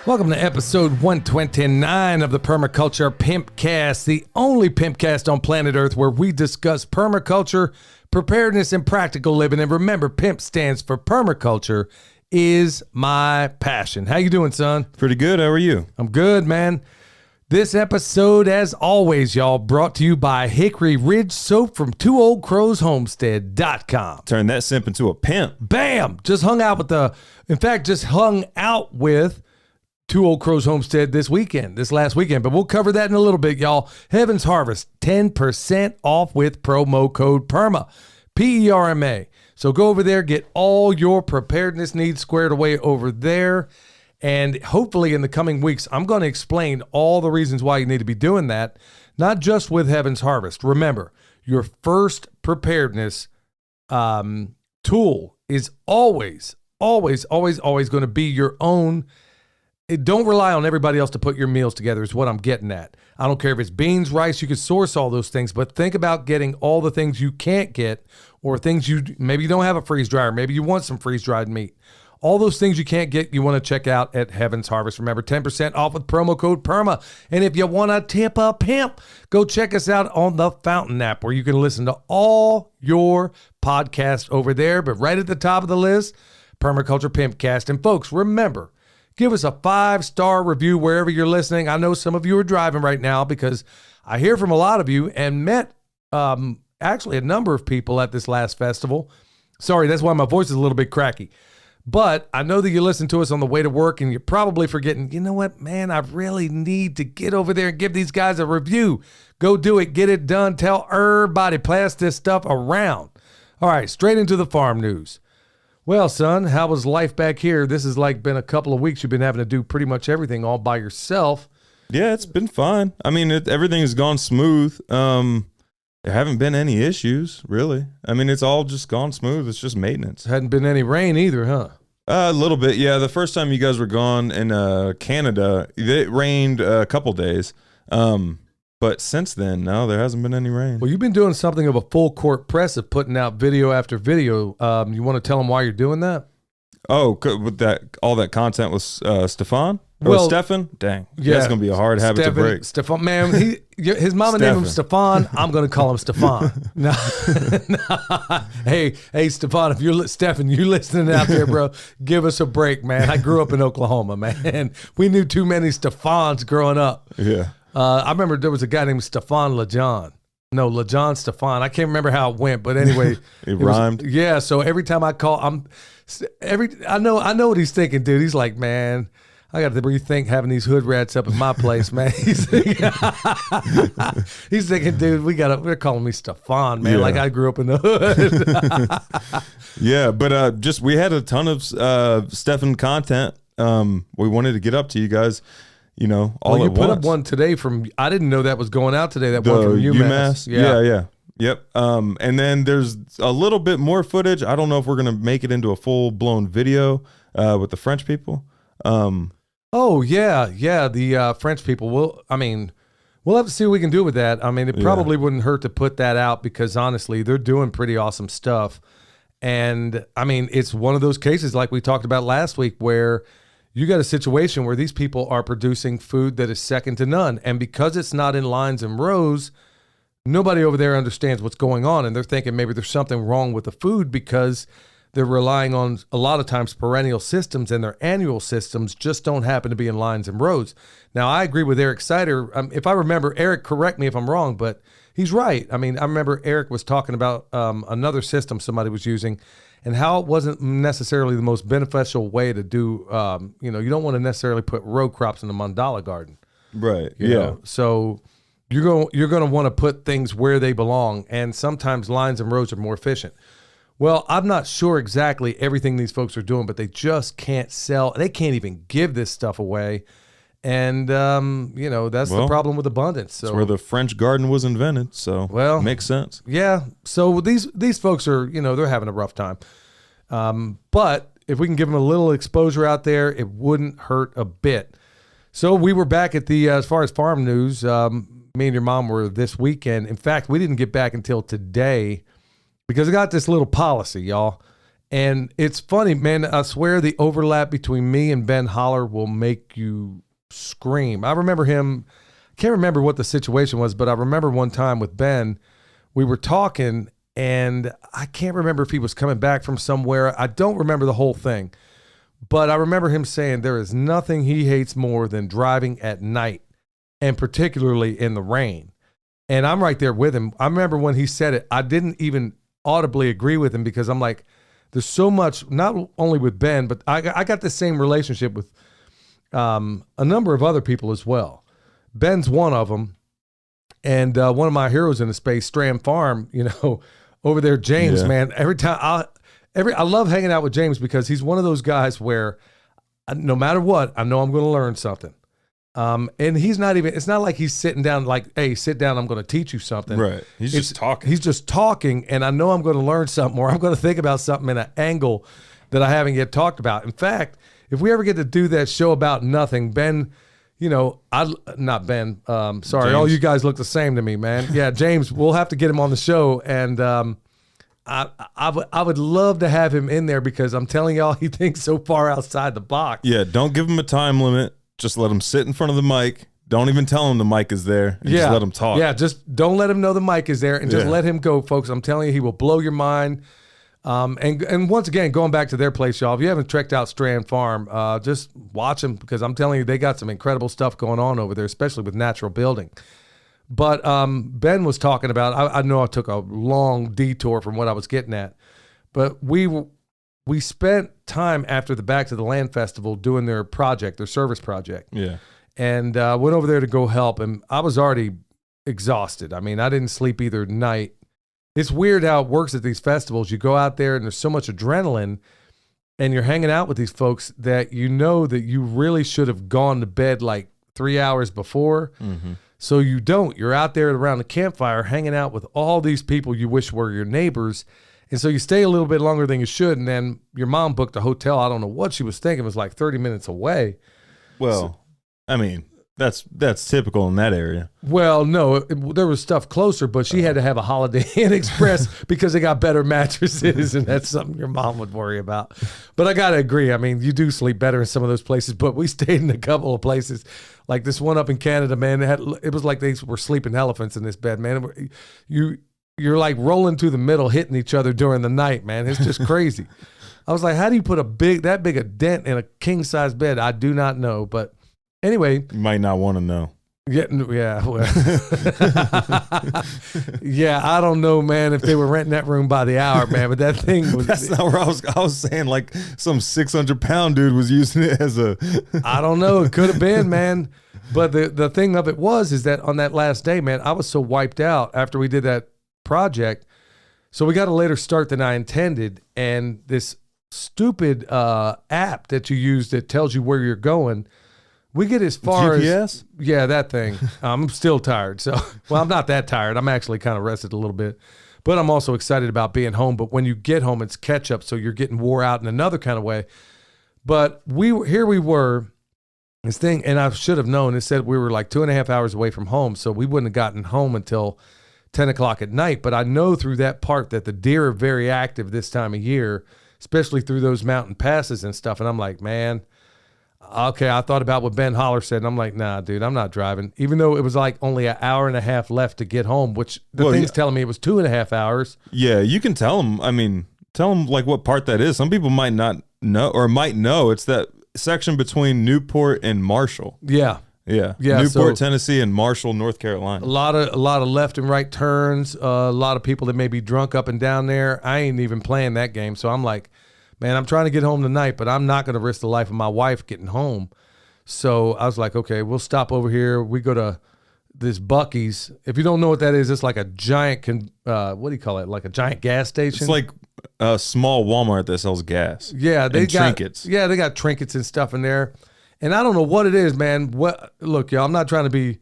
Welcome to episode 129 of the Permaculture PIMPcast, the only PIMPcast on planet Earth where we discuss permaculture, preparedness, and practical living. And remember, PIMP stands for Permaculture is my passion. How you doing, son? Pretty good. How are you? I'm good, man. This episode, as always, y'all, brought to you by Hickory Ridge Soap from TwoOldCrowsHomestead.com. Turn that simp into a pimp. Bam! Just hung out with Two Old Crows Homestead this last weekend, but we'll cover that in a little bit, y'all. Heaven's Harvest, 10% off with promo code PERMA, P-E-R-M-A. So go over there, get all your preparedness needs squared away over there, and hopefully in the coming weeks, I'm going to explain all the reasons why you need to be doing that, not just with Heaven's Harvest. Remember, your first preparedness tool is always going to be your own. Don't rely on everybody else to put your meals together is what I'm getting at. I don't care if it's beans, rice, you can source all those things, but think about getting all the things you can't get or things maybe you don't have a freeze dryer. Maybe you want some freeze dried meat. All those things you can't get, you want to check out at Heaven's Harvest. Remember, 10% off with promo code PERMA. And if you want to tip a pimp, go check us out on the Fountain app where you can listen to all your podcasts over there. But right at the top of the list, Permaculture PIMPcast. And folks, remember, give us a 5-star review wherever you're listening. I know some of you are driving right now because I hear from a lot of you and met actually a number of people at this last festival. Sorry, that's why my voice is a little bit cracky. But I know that you listen to us on the way to work and you're probably forgetting, you know what, man, I really need to get over there and give these guys a review. Go do it. Get it done. Tell everybody. Pass this stuff around. All right, straight into the farm news. Well, son, how was life back here? This has been a couple of weeks. You've been having to do pretty much everything all by yourself. Yeah, it's been fine. I mean, everything has gone smooth. There haven't been any issues, really. I mean, it's all just gone smooth. It's just maintenance. Hadn't been any rain either, huh? A little bit, yeah. The first time you guys were gone in Canada, it rained a couple days. But since then, no, there hasn't been any rain. Well, you've been doing something of a full court press of putting out video after video. You want to tell them why you're doing that? Oh, with all that content was Stefan? Well, Stefan? Dang. Yeah, that's going to be a hard habit to break. Stefan, man, his mama named him Stefan. I'm going to call him Stefan. No. Hey, Stefan, if you're listening out there, bro, give us a break, man. I grew up in Oklahoma, man. We knew too many Stefans growing up. Yeah. I remember there was a guy named Stefan LeJohn. No, LeJohn Stefan. I can't remember how it went, but anyway. it rhymed. Yeah, so every time I call, I know what he's thinking, dude. He's like, man, I got to rethink having these hood rats up at my place, man. He's thinking, dude, we're calling me Stefan, man. Yeah. Like I grew up in the hood. Yeah, but we had a ton of Stefan content. We wanted to get up to you guys. You know, all you at put once. up one today I didn't know that was going out today. That one from UMass. Yeah. Yep. And then there's a little bit more footage. I don't know if we're going to make it into a full blown video with the French people. Oh yeah. The French people we'll have to see what we can do with that. I mean, it probably wouldn't hurt to put that out because honestly, they're doing pretty awesome stuff. And I mean, it's one of those cases like we talked about last week where you got a situation where these people are producing food that is second to none. And because it's not in lines and rows, nobody over there understands what's going on. And they're thinking maybe there's something wrong with the food because they're relying on a lot of times perennial systems and their annual systems just don't happen to be in lines and rows. Now, I agree with Eric Sider. If I remember, Eric, correct me if I'm wrong, but he's right. I mean, I remember Eric was talking about another system somebody was using and how it wasn't necessarily the most beneficial way to do, you don't want to necessarily put row crops in the mandala garden. Right, you know? So you're going to want to put things where they belong, and sometimes lines and rows are more efficient. Well, I'm not sure exactly everything these folks are doing, but they just can't sell. They can't even give this stuff away. And, that's the problem with abundance. So it's where the French garden was invented. So it makes sense. Yeah. So these folks are, they're having a rough time. But if we can give them a little exposure out there, it wouldn't hurt a bit. So we were back at as far as farm news, me and your mom were this weekend. In fact, we didn't get back until today because I got this little policy, y'all. And it's funny, man. I swear the overlap between me and Ben Holler will make you scream. I remember him, can't remember what the situation was, but I remember one time with Ben, we were talking, and I can't remember if he was coming back from somewhere. I don't remember the whole thing, but I remember him saying there is nothing he hates more than driving at night, and particularly in the rain. And I'm right there with him. I remember when he said it, I didn't even audibly agree with him because I'm like, there's so much, not only with Ben, but I got the same relationship with a number of other people as well. Ben's one of them. And one of my heroes in the space, Strand Farm, over there, James, man, every time I love hanging out with James because he's one of those guys where no matter what, I know I'm going to learn something. And he's not even, it's not like he's sitting down like, hey, sit down, I'm going to teach you something. Right. He's just talking. He's just talking, and I know I'm going to learn something, or I'm going to think about something in an angle that I haven't yet talked about. In fact, if we ever get to do that show about nothing, Ben, not Ben, sorry, James. All you guys look the same to me, man. Yeah, James, we'll have to get him on the show, and I would love to have him in there because I'm telling y'all, he thinks so far outside the box. Yeah, don't give him a time limit. Just let him sit in front of the mic. Don't even tell him the mic is there. And just let him talk. Yeah, just don't let him know the mic is there, and just let him go, folks. I'm telling you, he will blow your mind. And once again, going back to their place, y'all, if you haven't checked out Strand Farm, just watch them because I'm telling you, they got some incredible stuff going on over there, especially with natural building. But Ben was talking about, I know I took a long detour from what I was getting at, but we spent time after the Back to the Land Festival doing their project, their service project. Yeah. And went over there to go help, and I was already exhausted. I mean, I didn't sleep either night. It's weird how it works at these festivals. You go out there and there's so much adrenaline, and you're hanging out with these folks that you know that you really should have gone to bed like 3 hours before. Mm-hmm. So you don't. You're out there around the campfire hanging out with all these people you wish were your neighbors. And so you stay a little bit longer than you should, and then your mom booked a hotel. I don't know what she was thinking. It was like 30 minutes away. Well, I mean, that's typical in that area. Well, no, there was stuff closer, but she had to have a Holiday Inn Express because they got better mattresses, and that's something your mom would worry about. But I got to agree. I mean, you do sleep better in some of those places, but we stayed in a couple of places. Like this one up in Canada, man, it was like they were sleeping elephants in this bed, man. You're like rolling through the middle, hitting each other during the night, man. It's just crazy. I was like, how do you put that big a dent in a king-size bed? I do not know, but anyway. You might not want to know. Yeah. Well. Yeah, I don't know, man, if they were renting that room by the hour, man, but that thing was. That's not where I was saying, like some 600-pound dude was using it as a. I don't know. It could have been, man. But the thing of it is that on that last day, man, I was so wiped out after we did that project. So we got a later start than I intended. And this stupid app that you use that tells you where you're going, we get as far GPS? as that thing. I'm still tired. So, well, I'm not that tired. I'm actually kind of rested a little bit, but I'm also excited about being home. But when you get home, it's catch up. So you're getting wore out in another kind of way. But we were this thing, and I should have known. It said we were like 2.5 hours away from home. So we wouldn't have gotten home until 10 o'clock at night. But I know through that part that the deer are very active this time of year, especially through those mountain passes and stuff. And I'm like, man, okay, I thought about what Ben Holler said, and I'm like, nah, dude, I'm not driving. Even though it was like only an hour and a half left to get home, which thing's telling me it was 2.5 hours. Yeah, you can tell them. I mean, tell them like what part that is. Some people might not know or might know. It's that section between Newport and Marshall. Yeah. Newport, Tennessee, and Marshall, North Carolina. A lot of left and right turns. A lot of people that may be drunk up and down there. I ain't even playing that game, so I'm like, man, I'm trying to get home tonight, but I'm not going to risk the life of my wife getting home. So I was like, okay, we'll stop over here. We go to this Buc-ee's. If you don't know what that is, it's like a giant, what do you call it? Like a giant gas station? It's like a small Walmart that sells gas. Yeah, they got trinkets. Yeah, they got trinkets and stuff in there. And I don't know what it is, man. Look, y'all, I'm not trying to be,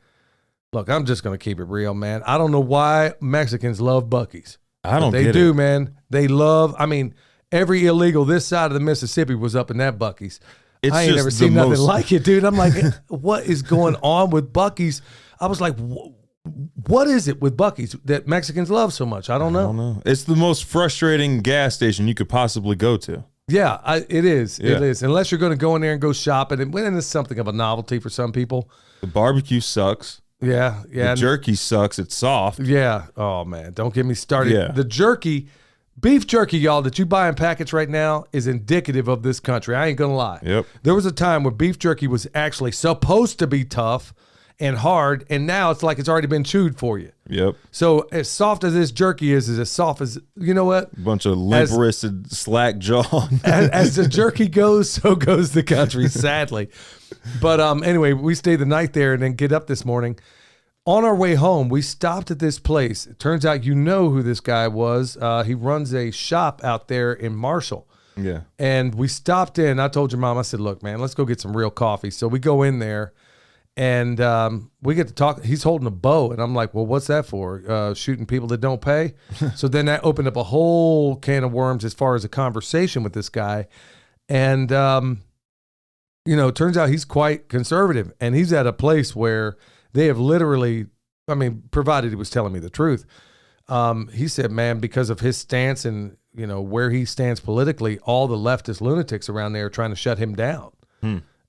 I'm just going to keep it real, man. I don't know why Mexicans love Buc-ee's. They do, man. They love, every illegal this side of the Mississippi was up in that Buc-ee's. I ain't never seen nothing like it, dude. I'm like, what is going on with Buc-ee's? I was like, what is it with Buc-ee's that Mexicans love so much? I don't know. It's the most frustrating gas station you could possibly go to. Yeah, it is. Yeah. It is. Unless you're going to go in there and go shopping, and it's something of a novelty for some people. The barbecue sucks. Yeah. The jerky sucks. It's soft. Yeah. Oh, man. Don't get me started. Yeah. The jerky, beef jerky, y'all, that you buy in packets right now is indicative of this country. I ain't going to lie. Yep. There was a time where beef jerky was actually supposed to be tough and hard, and now it's like it's already been chewed for you. Yep. So as soft as this jerky is as soft as, you know what? Bunch of limp-wristed, slack-jawed. as the jerky goes, so goes the country, sadly. But anyway, we stayed the night there and then get up this morning. On our way home, we stopped at this place. It turns out you know who this guy was. He runs a shop out there in Marshall. Yeah. And we stopped in. I told your mom, I said, look, man, let's go get some real coffee. So we go in there. And we get to talk. He's holding a bow, and I'm like, well, what's that for? Shooting people that don't pay? So then that opened up a whole can of worms as far as a conversation with this guy. And, turns out he's quite conservative. And he's at a place where they have literally, provided he was telling me the truth. He said, man, because of his stance and, where he stands politically, all the leftist lunatics around there are trying to shut him down.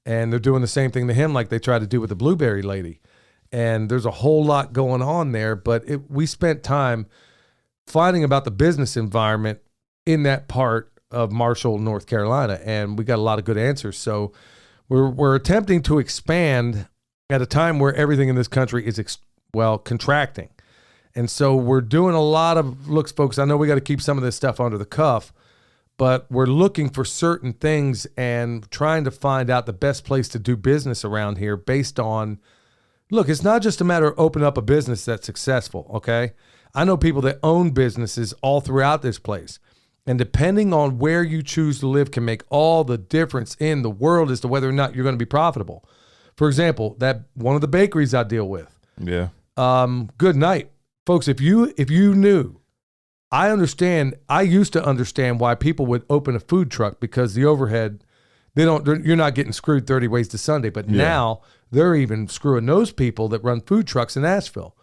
And they're doing the same thing to him like they tried to do with the blueberry lady. And there's a whole lot going on there, but we spent time finding about the business environment in that part of Marshall, North Carolina, and we got a lot of good answers. So we're attempting to expand at a time where everything in this country is, contracting. And so we're doing a lot of looks, folks. I know we got to keep some of this stuff under the cuff, but we're looking for certain things and trying to find out the best place to do business around here based on, look, it's not just a matter of opening up a business that's successful, okay? I know people that own businesses all throughout this place. And depending on where you choose to live can make all the difference in the world as to whether or not you're going to be profitable. For example, that one of the bakeries I deal with. Yeah. Good night. Folks, if you knew, I used to understand why people would open a food truck because the overhead, you're not getting screwed 30 ways to Sunday, but now they're even screwing those people that run food trucks in Asheville.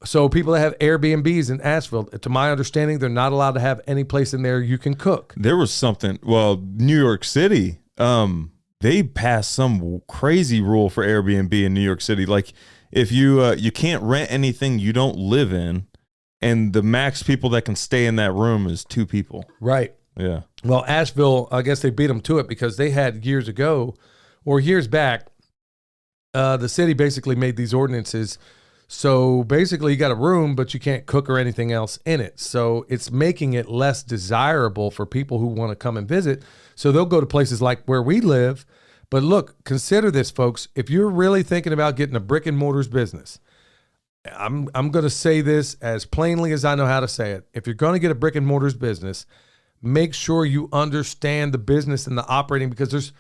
So people that have Airbnbs in Asheville, to my understanding, they're not allowed to have any place in there you can cook. There was something, New York City, they passed some crazy rule for Airbnb in New York City. Like if you can't rent anything you don't live in, and the max people that can stay in that room is 2 people. Right. Yeah. Well, Asheville, I guess they beat them to it because they had years back, the city basically made these ordinances. So basically you got a room, but you can't cook or anything else in it. So it's making it less desirable for people who want to come and visit. So they'll go to places like where we live. But look, consider this, folks. If you're really thinking about getting a brick and mortars business, I'm going to say this as plainly as I know how to say it. If you're going to get a brick and mortars business, make sure you understand the business and the operating, because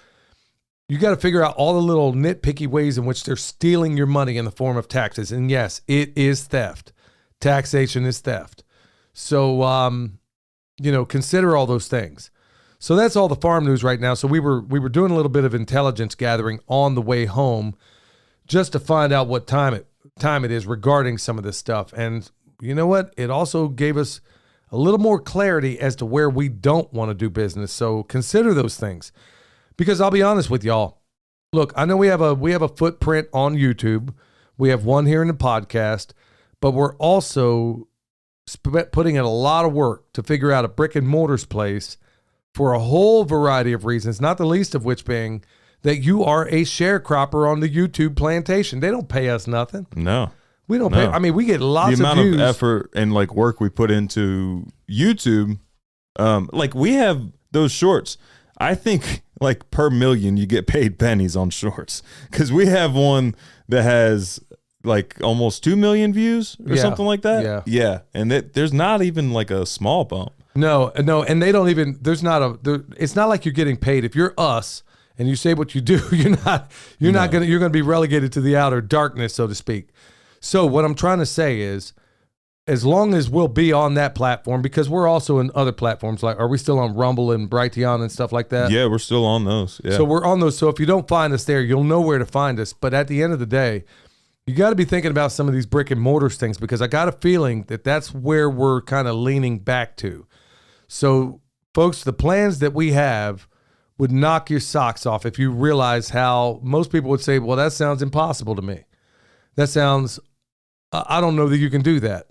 you got to figure out all the little nitpicky ways in which they're stealing your money in the form of taxes. And yes, it is theft. Taxation is theft. So, consider all those things. So that's all the farm news right now. So we were doing a little bit of intelligence gathering on the way home just to find out what time it is regarding some of this stuff. And you know what? It also gave us a little more clarity as to where we don't want to do business. So consider those things, because I'll be honest with y'all. Look, I know we have a footprint on YouTube. We have one here in the podcast, but we're also putting in a lot of work to figure out a brick and mortars place for a whole variety of reasons, not the least of which being that you are a sharecropper on the YouTube plantation. They don't pay us nothing. No. We don't pay. I mean, we get lots of views. The amount of effort and work we put into YouTube, we have those shorts. I think per million you get paid pennies on shorts, because we have one that has almost 2 million views or something like that. Yeah. And there's not even a small bump. No, and they don't even. It's not like you're getting paid. If you're us and you say what you do, you're gonna be relegated to the outer darkness, so to speak. So what I'm trying to say is, as long as we'll be on that platform, because we're also in other platforms, are we still on Rumble and Brighteon and stuff like that? Yeah, we're still on those. Yeah. So we're on those. So if you don't find us there, you'll know where to find us. But at the end of the day, You got to be thinking about some of these brick and mortars things, because I got a feeling that that's where we're kind of leaning back to. So, folks, the plans that we have would knock your socks off if you realize how most people would say, well, that sounds impossible to me. That sounds, I don't know that you can do that.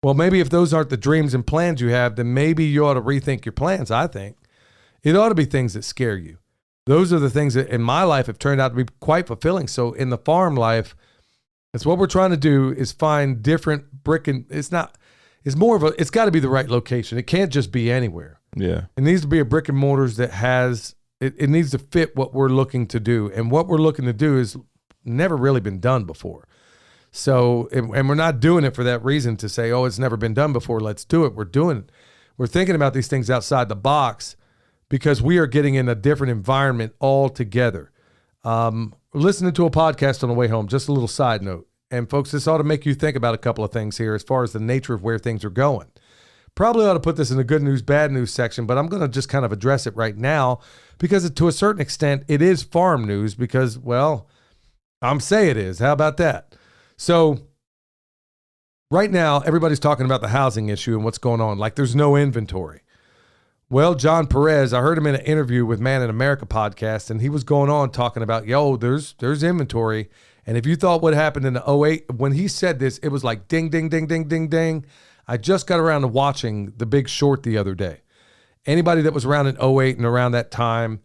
Well, maybe if those aren't the dreams and plans you have, then maybe you ought to rethink your plans, I think. It ought to be things that scare you. Those are the things that in my life have turned out to be quite fulfilling. So in the farm life, that's what we're trying to do, is find different brick and it's got to be the right location. It can't just be anywhere. Yeah. It needs to be a brick and mortars that has, it needs to fit what we're looking to do. And what we're looking to do is never really been done before. So, and we're not doing it for that reason to say, oh, it's never been done before, let's do it. We're thinking about these things outside the box because we are getting in a different environment altogether. Listening to a podcast on the way home, just a little side note. And folks, this ought to make you think about a couple of things here as far as the nature of where things are going. Probably ought to put this in the good news, bad news section, but I'm going to just kind of address it right now because to a certain extent, it is farm news because, well, I'm saying it is. How about that? So right now, everybody's talking about the housing issue and what's going on. Like there's no inventory. Well, John Perez, I heard him in an interview with Man in America podcast, and he was going on talking about, there's inventory. And if you thought what happened in the 2008, when he said this, it was like ding, ding, ding, ding, ding, ding. I just got around to watching The Big Short the other day. Anybody that was around in 2008 and around that time,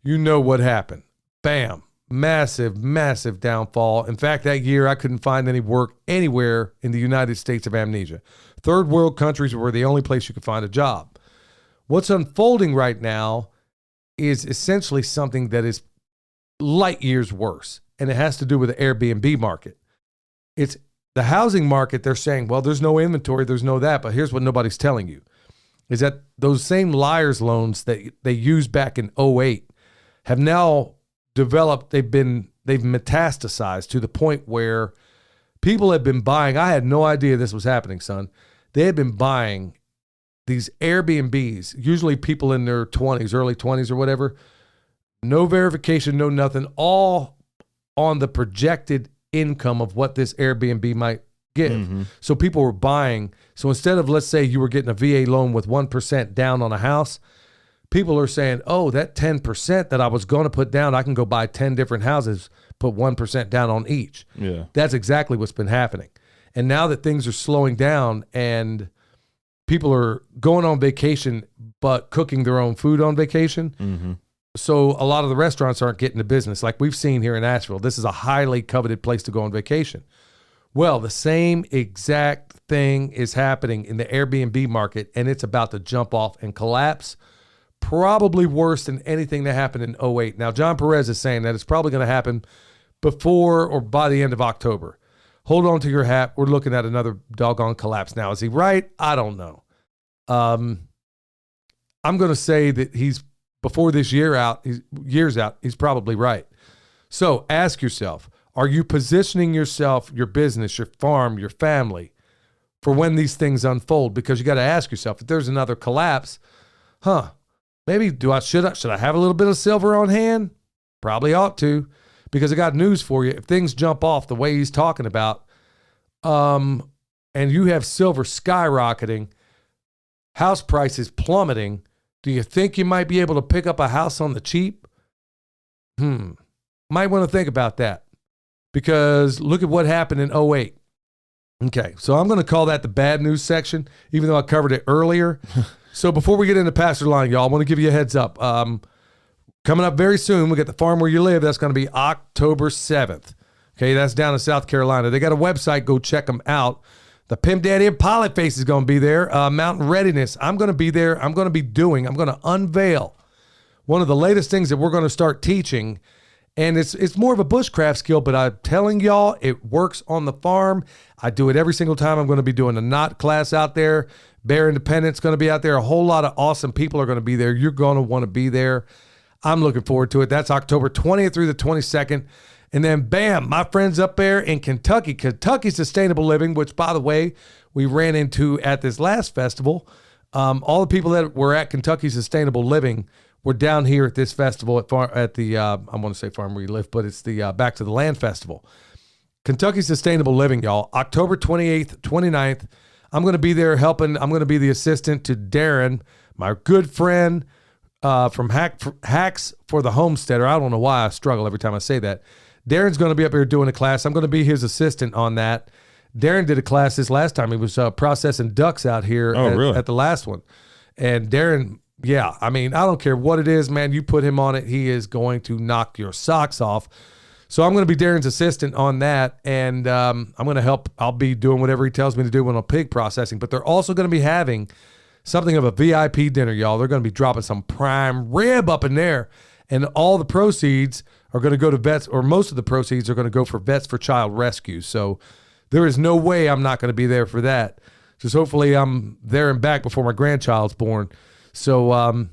you know what happened. Bam. Massive, massive downfall. In fact, that year I couldn't find any work anywhere in the United States of amnesia. Third world countries were the only place you could find a job. What's unfolding right now is essentially something that is light years worse, and it has to do with the Airbnb market. It's the housing market. They're saying, well, there's no inventory, there's no that, but here's what nobody's telling you, is that those same liar's loans that they used back in 2008 have now developed, they've metastasized to the point where people have been buying. I had no idea this was happening, son. They had been buying these Airbnbs, usually people in their 20s, early 20s or whatever, no verification, no nothing, all on the projected income of what this Airbnb might give. Mm-hmm. So people were buying. So instead of, let's say you were getting a VA loan with 1% down on a house, people are saying, oh, that 10% that I was going to put down, I can go buy 10 different houses, put 1% down on each. Yeah. That's exactly what's been happening. And now that things are slowing down and people are going on vacation, but cooking their own food on vacation. Mm-hmm. So a lot of the restaurants aren't getting the business like we've seen here in Asheville. This is a highly coveted place to go on vacation. Well, the same exact thing is happening in the Airbnb market, and it's about to jump off and collapse, probably worse than anything that happened in 2008. Now, John Perez is saying that it's probably going to happen before or by the end of October. Hold on to your hat. We're looking at another doggone collapse now. Is he right? I don't know. I'm going to say that before this year's out, he's probably right. So ask yourself, are you positioning yourself, your business, your farm, your family for when these things unfold? Because you got to ask yourself, if there's another collapse, maybe should I have a little bit of silver on hand? Probably ought to, because I got news for you. If things jump off the way he's talking about, and you have silver skyrocketing, house prices plummeting, do you think you might be able to pick up a house on the cheap? Might want to think about that, because look at what happened in 2008. Okay, so I'm going to call that the bad news section, even though I covered it earlier. So before we get into Pastor Line, y'all, I want to give you a heads up. Coming up very soon, we get the Farm Where You Live. That's going to be October 7th. Okay, that's down in South Carolina. They got a website. Go check them out. The Pimp Daddy and Pilot Face is going to be there. Mountain Readiness. I'm going to be there. I'm going to unveil one of the latest things that we're going to start teaching. And it's more of a bushcraft skill, but I'm telling y'all, it works on the farm. I do it every single time. I'm going to be doing a knot class out there. Bear Independence going to be out there. A whole lot of awesome people are going to be there. You're going to want to be there. I'm looking forward to it. That's October 20th through the 22nd. And then, bam, my friends up there in Kentucky Sustainable Living, which, by the way, we ran into at this last festival. All the people that were at Kentucky Sustainable Living were down here at this festival at the I want to say Farm Where You Live, but it's the Back to the Land Festival. Kentucky Sustainable Living, y'all. October 28th, 29th. I'm going to be there helping. I'm going to be the assistant to Darren, my good friend from Hacks for the Homesteader. I don't know why I struggle every time I say that. Darren's going to be up here doing a class. I'm going to be his assistant on that. Darren did a class this last time. He was processing ducks out here at the last one. And Darren, yeah, I mean, I don't care what it is, man. You put him on it, he is going to knock your socks off. So I'm going to be Darren's assistant on that, and I'm going to help. I'll be doing whatever he tells me to do when I'm pig processing. But they're also going to be having something of a VIP dinner, y'all. They're going to be dropping some prime rib up in there, and all the proceeds are going to go to vets, or most of the proceeds are going to go for Vets for Child Rescue. So there is no way I'm not going to be there for that. Just hopefully I'm there and back before my grandchild's born. So,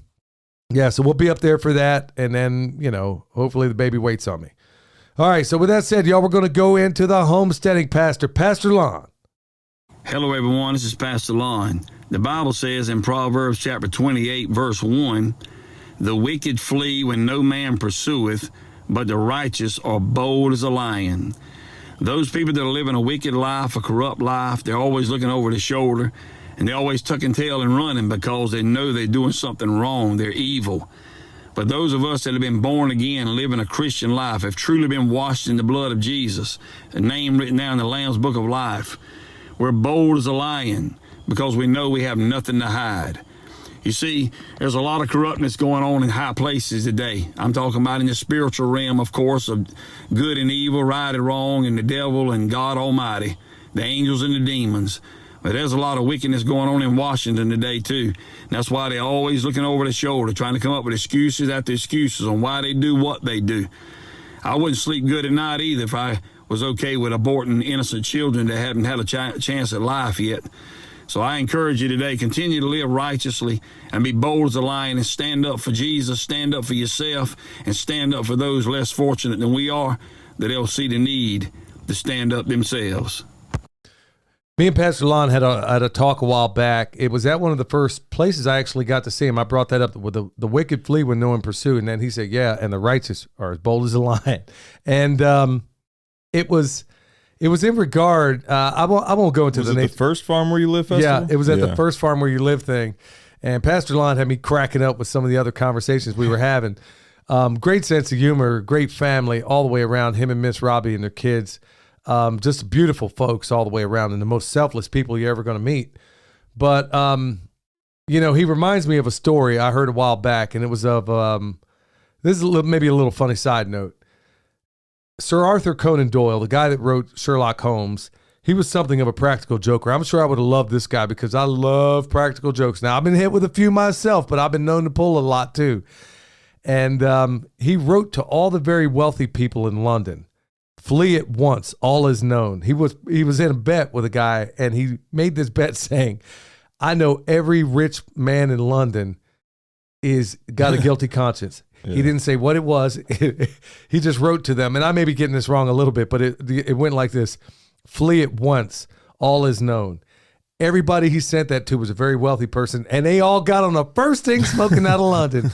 yeah, so we'll be up there for that, and then, you know, hopefully the baby waits on me. All right, so with that said, y'all, we're going to go into the Homesteading Pastor, Pastor Lon. Hello, everyone. This is Pastor Lon. The Bible says in Proverbs chapter 28, verse 1, the wicked flee when no man pursueth, but the righteous are bold as a lion. Those people that are living a wicked life, a corrupt life, they're always looking over their shoulder, and they're always tucking tail and running because they know they're doing something wrong. They're evil. But those of us that have been born again, living a Christian life, have truly been washed in the blood of Jesus, a name written down in the Lamb's Book of Life, we're bold as a lion because we know we have nothing to hide. You see, there's a lot of corruptness going on in high places today. I'm talking about in the spiritual realm, of course, of good and evil, right and wrong, and the devil and God Almighty, the angels and the demons. But there's a lot of wickedness going on in Washington today, too. And that's why they're always looking over their shoulder, trying to come up with excuses after excuses on why they do what they do. I wouldn't sleep good at night either if I was okay with aborting innocent children that haven't had a chance at life yet. So I encourage you today, continue to live righteously and be bold as a lion and stand up for Jesus, stand up for yourself, and stand up for those less fortunate than we are, that they'll see the need to stand up themselves. Me and Pastor Lon had a talk a while back. It was at one of the first places I actually got to see him. I brought that up with the wicked flee when no one pursued. And then he said, yeah, and the righteous are as bold as a lion. And it was in regard, I won't go into was the first farm where you live festival? Yeah, it was at the first farm where you live thing. And Pastor Lon had me cracking up with some of the other conversations we were having. Great sense of humor, great family all the way around, him and Miss Robbie and their kids. Just beautiful folks all the way around and the most selfless people you're ever going to meet. But, you know, he reminds me of a story I heard a while back, and it was of, this is maybe a little funny side note. Sir Arthur Conan Doyle, the guy that wrote Sherlock Holmes, he was something of a practical joker. I'm sure I would have loved this guy because I love practical jokes. Now, I've been hit with a few myself, but I've been known to pull a lot too. And he wrote to all the very wealthy people in London, flee at once, all is known. He was in a bet with a guy, and he made this bet saying, I know every rich man in London is got a guilty conscience. Yeah. He didn't say what it was. He just wrote to them, and I may be getting this wrong a little bit, but it went like this: flee at once, all is known. Everybody he sent that to was a very wealthy person, and they all got on the first thing smoking out of London.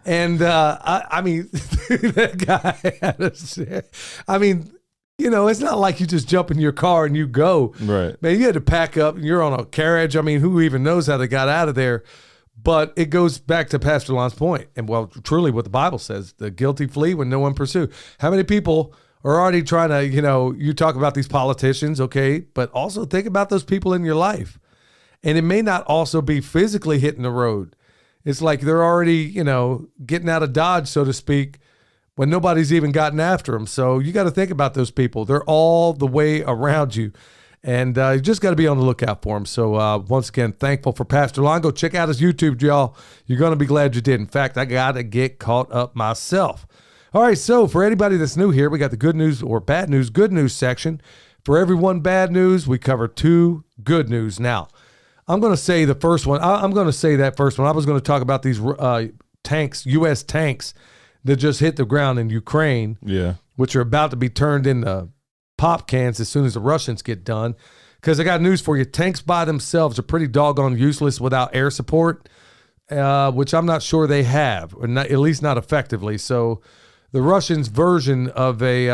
And I mean, that guy I mean, you know, it's not like you just jump in your car and you go. Right. Man, you had to pack up, and you're on a carriage. I mean, who even knows how they got out of there? But it goes back to Pastor Lon's point, and well, truly what the Bible says, the guilty flee when no one pursues. How many people are already trying to, you know, you talk about these politicians, okay, but also think about those people in your life. And it may not also be physically hitting the road. It's like they're already, you know, getting out of Dodge, so to speak, when nobody's even gotten after them. So you got to think about those people. They're all the way around you. And you just got to be on the lookout for him. So once again, thankful for Pastor Lon. Go check out his YouTube, y'all. You're going to be glad you did. In fact, I got to get caught up myself. All right, so for anybody that's new here, we got the good news or bad news, good news section. For everyone bad news, we cover 2 good news. Now, I'm going to say the first one. I'm going to say that first one. I was going to talk about these tanks, U.S. tanks that just hit the ground in Ukraine, which are about to be turned into pop cans as soon as the Russians get done. Because I got news for you. Tanks by themselves are pretty doggone useless without air support, which I'm not sure they have, or not, at least not effectively. So the Russians' version of a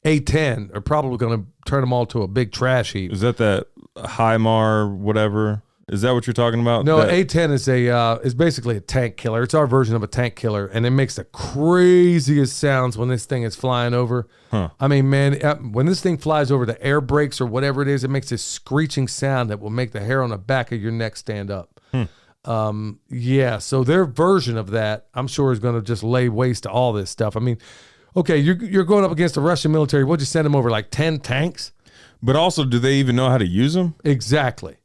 A10 are probably going to turn them all to a big trash heap. Is that HIMAR whatever? Is that what you're talking about? No, A10 is basically a tank killer. It's our version of a tank killer, and it makes the craziest sounds when this thing is flying over. Huh. I mean, man, when this thing flies over the air brakes or whatever it is, it makes this screeching sound that will make the hair on the back of your neck stand up. Yeah, so their version of that, I'm sure, is going to just lay waste to all this stuff. I mean, okay, you're going up against the Russian military. What'd you send them over, like 10 tanks? But also, do they even know how to use them? Exactly.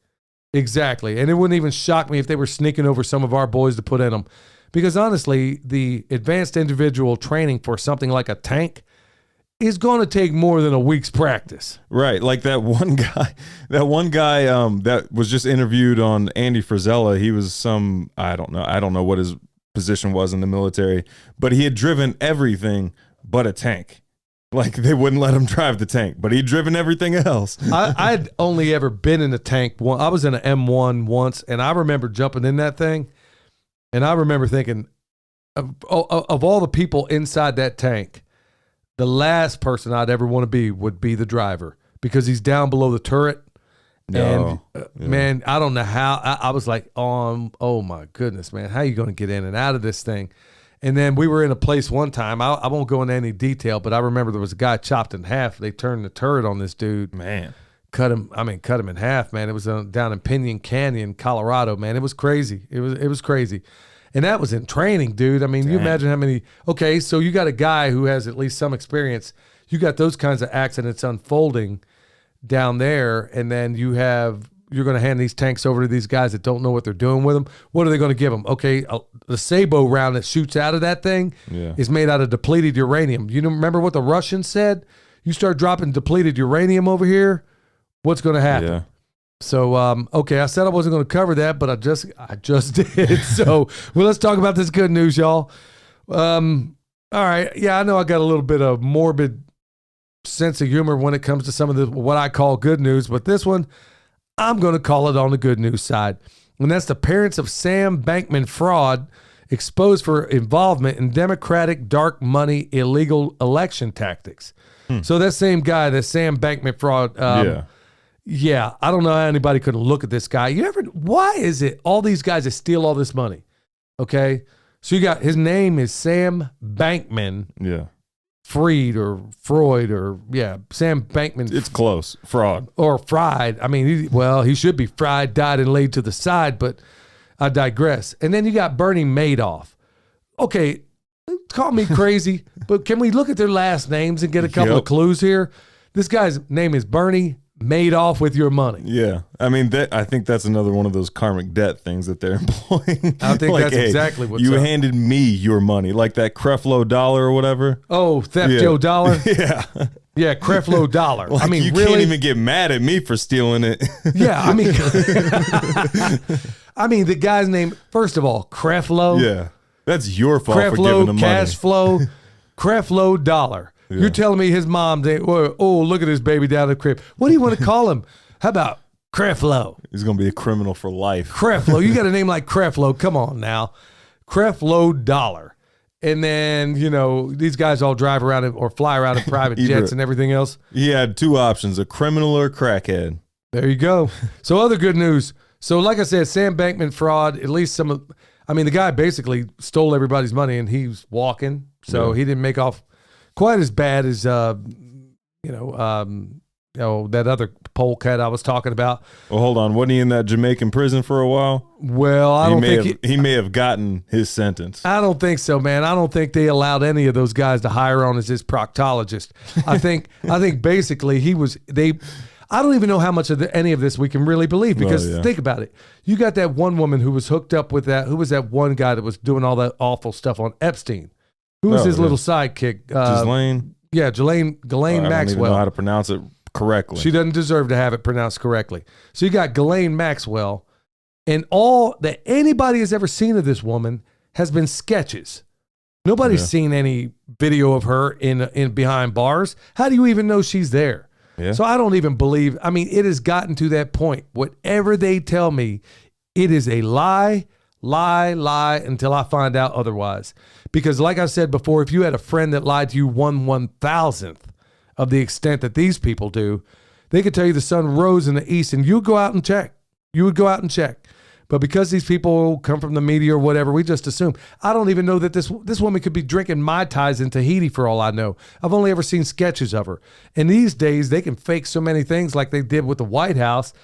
And it wouldn't even shock me if they were sneaking over some of our boys to put in them. Because honestly, the advanced individual training for something like a tank is going to take more than a week's practice. Right. Like that one guy that was just interviewed on Andy Frisella. He was I don't know what his position was in the military, but he had driven everything but a tank. Like they wouldn't let him drive the tank, but he'd driven everything else. I'd only ever been in a tank. I was in an M1 once, and I remember jumping in that thing, and I remember thinking, of all the people inside that tank, the last person I'd ever want to be would be the driver, because he's down below the turret. And man, I don't know how. I was like, oh my goodness, man, how are you going to get in and out of this thing? And then we were in a place one time, I won't go into any detail, but I remember there was a guy chopped in half. They turned the turret on this dude. Man. Cut him in half, man. It was down in Pinion Canyon, Colorado, man. It was crazy. It was crazy. And that was in training, dude. I mean, you imagine how many, okay, so you got a guy who has at least some experience. You got those kinds of accidents unfolding down there, and then you're going to hand these tanks over to these guys that don't know what they're doing with them. What are they going to give them? Okay, the Sabo round that shoots out of that thing is made out of depleted uranium. You remember what the Russians said? You start dropping depleted uranium over here, what's going to happen? Yeah. So, okay, I said I wasn't going to cover that, but I just did. So, well, let's talk about this good news, y'all. All right, yeah, I know I got a little bit of morbid sense of humor when it comes to some of what I call good news, but this one, I'm going to call it on the good news side. And that's the parents of Sam Bankman-Fried exposed for involvement in Democratic dark money illegal election tactics. So that same guy, that Sam Bankman-Fried, yeah, I don't know how anybody couldn't look at this guy. Why is it all these guys that steal all this money? Okay. So you got, his name is Sam Bankman. Yeah. Freed or Freud or Sam Bankman. It's close. Fraud. Or fried. I mean, he should be fried, died, and laid to the side, but I digress. And then you got Bernie Madoff. Okay, call me crazy, but can we look at their last names and get a couple of clues here? This guy's name is Bernie Madoff with your money. Yeah. I mean, I think that's another one of those karmic debt things that they're employing. I think like, that's exactly what's you up. handed me your money, like that Creflo dollar or whatever. Oh, Theft Joe dollar? Yeah. Yeah, Creflo dollar. Like, I mean, you really? can't even get mad at me for stealing it. Yeah, I mean, the guy's name, first of all, Creflo. Yeah. That's your fault Creflo, for giving the money. Cash flow, Creflo dollar. Yeah. You're telling me his mom, look at his baby down the crib. What do you want to call him? How about Creflo? He's going to be a criminal for life. Creflo. You got a name like Creflo. Come on now. Creflo dollar. And then, these guys all drive around or fly around in private jets and everything else. He had two options, a criminal or a crackhead. There you go. So other good news. So like I said, Sam Bankman-Fried, at least the guy basically stole everybody's money and he was walking. So he didn't make off quite as bad as, that other polecat I was talking about. Well, hold on. Wasn't he in that Jamaican prison for a while? Well, he may have gotten his sentence. I don't think so, man. I don't think they allowed any of those guys to hire on as his proctologist. I think basically I don't even know how much of any of this we can really believe, because think about it. You got that one woman who was hooked up with who was that one guy that was doing all that awful stuff on Epstein? Who was his little sidekick? Ghislaine? Yeah, Ghislaine Maxwell. I don't even know how to pronounce it correctly. She doesn't deserve to have it pronounced correctly. So you got Ghislaine Maxwell, and all that anybody has ever seen of this woman has been sketches. Nobody's seen any video of her in behind bars. How do you even know she's there? Yeah. So I don't even believe. I mean, it has gotten to that point. Whatever they tell me, it is a lie until I find out otherwise. Because like I said before, if you had a friend that lied to you 1/1000th of the extent that these people do. They could tell you the sun rose in the east, and you would go out and check. You would go out and check. But because these people come from the media or whatever, we just assume. I don't even know that this woman could be drinking Mai Tais in Tahiti for all I know. I've only ever seen sketches of her. And these days, they can fake so many things like they did with the White House,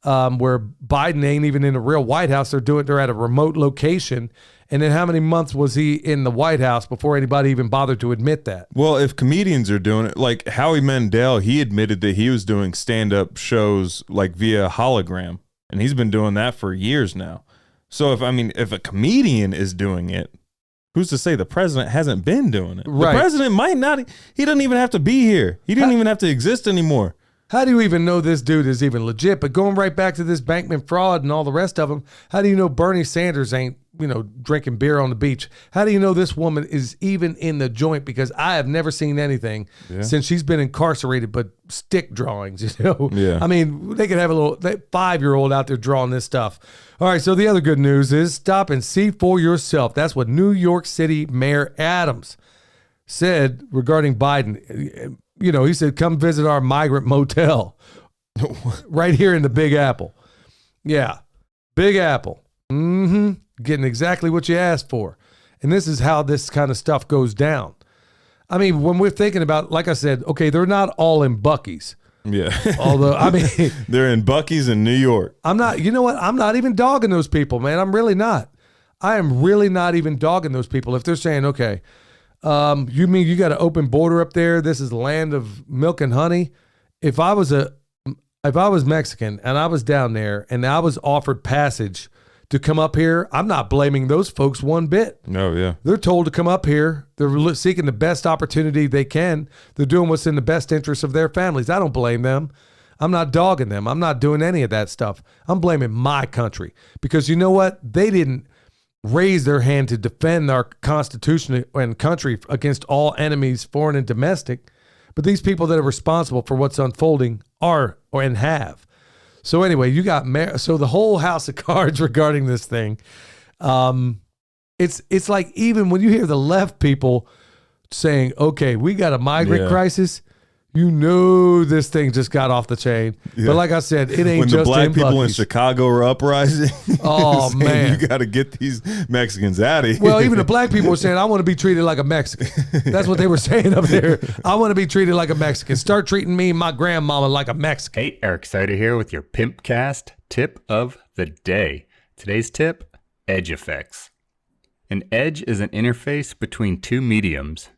where Biden ain't even in the real White House. They're at a remote location. And then how many months was he in the White House before anybody even bothered to admit that? Well, if comedians are doing it, like Howie Mandel, he admitted that he was doing stand-up shows like via hologram, and he's been doing that for years now. So if a comedian is doing it, who's to say the president hasn't been doing it? Right. The president might not. He doesn't even have to be here. He didn't even have to exist anymore. How do you even know this dude is even legit? But going right back to this Bankman fraud and all the rest of them, how do you know Bernie Sanders ain't, drinking beer on the beach? How do you know this woman is even in the joint? Because I have never seen anything since she's been incarcerated but stick drawings, Yeah. I mean, they could have a little 5-year-old out there drawing this stuff. All right, so the other good news is stop and see for yourself. That's what New York City Mayor Adams said regarding Biden. He said, come visit our migrant motel right here in the Big Apple. Yeah, Big Apple. Getting exactly what you asked for. And this is how this kind of stuff goes down. I mean, when we're thinking about, like I said, okay, they're not all in Buc-ee's. Yeah. Although, I mean, they're in Buc-ee's in New York. I'm not, you know what? I'm not even dogging those people, man. I'm really not. I am really not even dogging those people. If they're saying, okay, you mean you got an open border up there? This is the land of milk and honey. If I was Mexican and I was down there and I was offered passage to come up here, I'm not blaming those folks one bit. No, yeah. They're told to come up here. They're seeking the best opportunity they can. They're doing what's in the best interest of their families. I don't blame them. I'm not dogging them. I'm not doing any of that stuff. I'm blaming my country because you know what? They didn't raise their hand to defend our Constitution and country against all enemies, foreign and domestic. But these people that are responsible for what's unfolding are and have. So anyway, you got so the whole house of cards regarding this thing. It's like even when you hear the left people saying, "Okay, we got a migrant crisis," this thing just got off the chain. Yeah. But like I said, it ain't when just the black people Buc-ee's. in Chicago are uprising. Oh man, you got to get these Mexicans out of here. Well, even the black people were saying, "I want to be treated like a Mexican." That's what they were saying up there. I want to be treated like a Mexican. Start treating me and my grandmama like a Mexican. Hey, Eric Sider here with your PIMPcast tip of the day. Today's tip: edge effects. An edge is an interface between two mediums.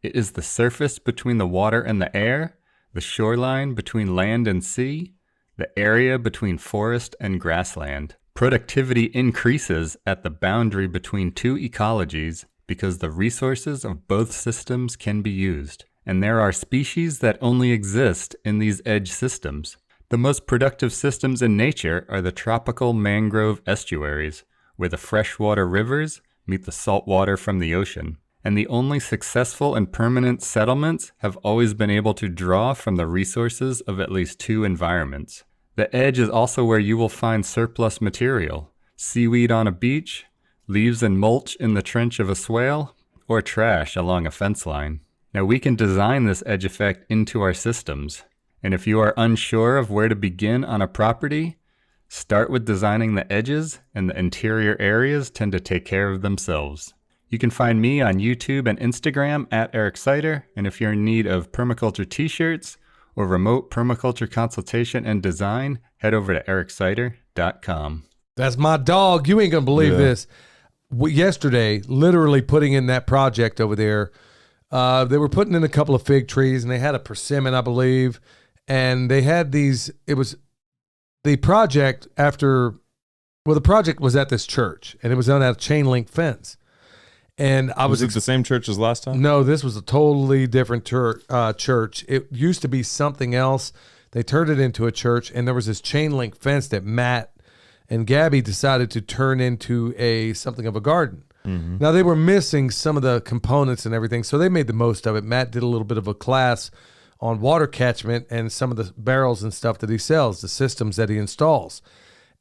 It is the surface between the water and the air, the shoreline between land and sea, the area between forest and grassland. Productivity increases at the boundary between two ecologies because the resources of both systems can be used, and there are species that only exist in these edge systems. The most productive systems in nature are the tropical mangrove estuaries, where the freshwater rivers meet the salt water from the ocean. And the only successful and permanent settlements have always been able to draw from the resources of at least two environments. The edge is also where you will find surplus material: seaweed on a beach, leaves and mulch in the trench of a swale, or trash along a fence line. Now we can design this edge effect into our systems. And if you are unsure of where to begin on a property, start with designing the edges, and the interior areas tend to take care of themselves. You can find me on YouTube and Instagram at Eric Sider, and if you're in need of permaculture t-shirts or remote permaculture consultation and design, head over to ericsider.com. That's my dog. You ain't gonna believe this. Yesterday, literally putting in that project over there, they were putting in a couple of fig trees, and they had a persimmon, I believe, and they had these. It was the project after. Well, the project was at this church, and it was on that chain link fence. And I was it the same church as last time? No, this was a totally different church. It used to be something else. They turned it into a church, and there was this chain link fence that Matt and Gabby decided to turn into something of a garden. Mm-hmm. Now, they were missing some of the components and everything, so they made the most of it. Matt did a little bit of a class on water catchment and some of the barrels and stuff that he sells, the systems that he installs.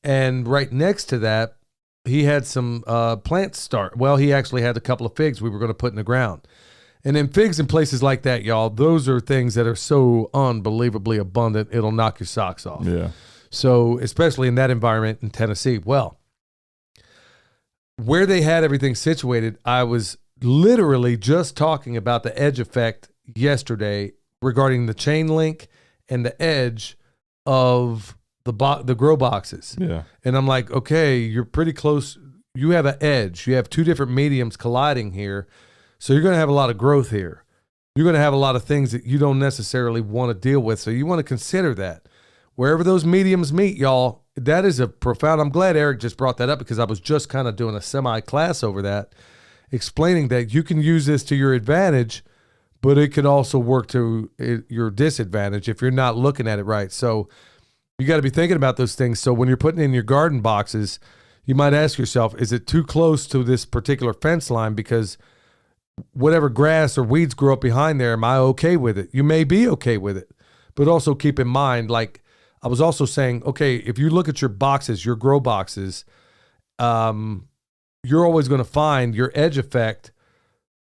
And right next to that, he had some plants start. Well, he actually had a couple of figs we were going to put in the ground. And then figs in places like that, y'all, those are things that are so unbelievably abundant, it'll knock your socks off. Yeah. So, especially in that environment in Tennessee. Well, where they had everything situated, I was literally just talking about the edge effect yesterday regarding the chain link and the edge of the grow boxes. Yeah. And I'm like, okay, you're pretty close. You have an edge. You have two different mediums colliding here. So you're going to have a lot of growth here. You're going to have a lot of things that you don't necessarily want to deal with. So you want to consider that. Wherever those mediums meet, y'all, that is a profound. I'm glad Eric just brought that up because I was just kind of doing a semi-class over that, explaining that you can use this to your advantage, but it could also work to your disadvantage if you're not looking at it right. So you got to be thinking about those things. So when you're putting in your garden boxes, you might ask yourself, is it too close to this particular fence line? Because whatever grass or weeds grow up behind there, am I okay with it? You may be okay with it, but also keep in mind, like I was also saying, okay, if you look at your boxes, your grow boxes, you're always going to find your edge effect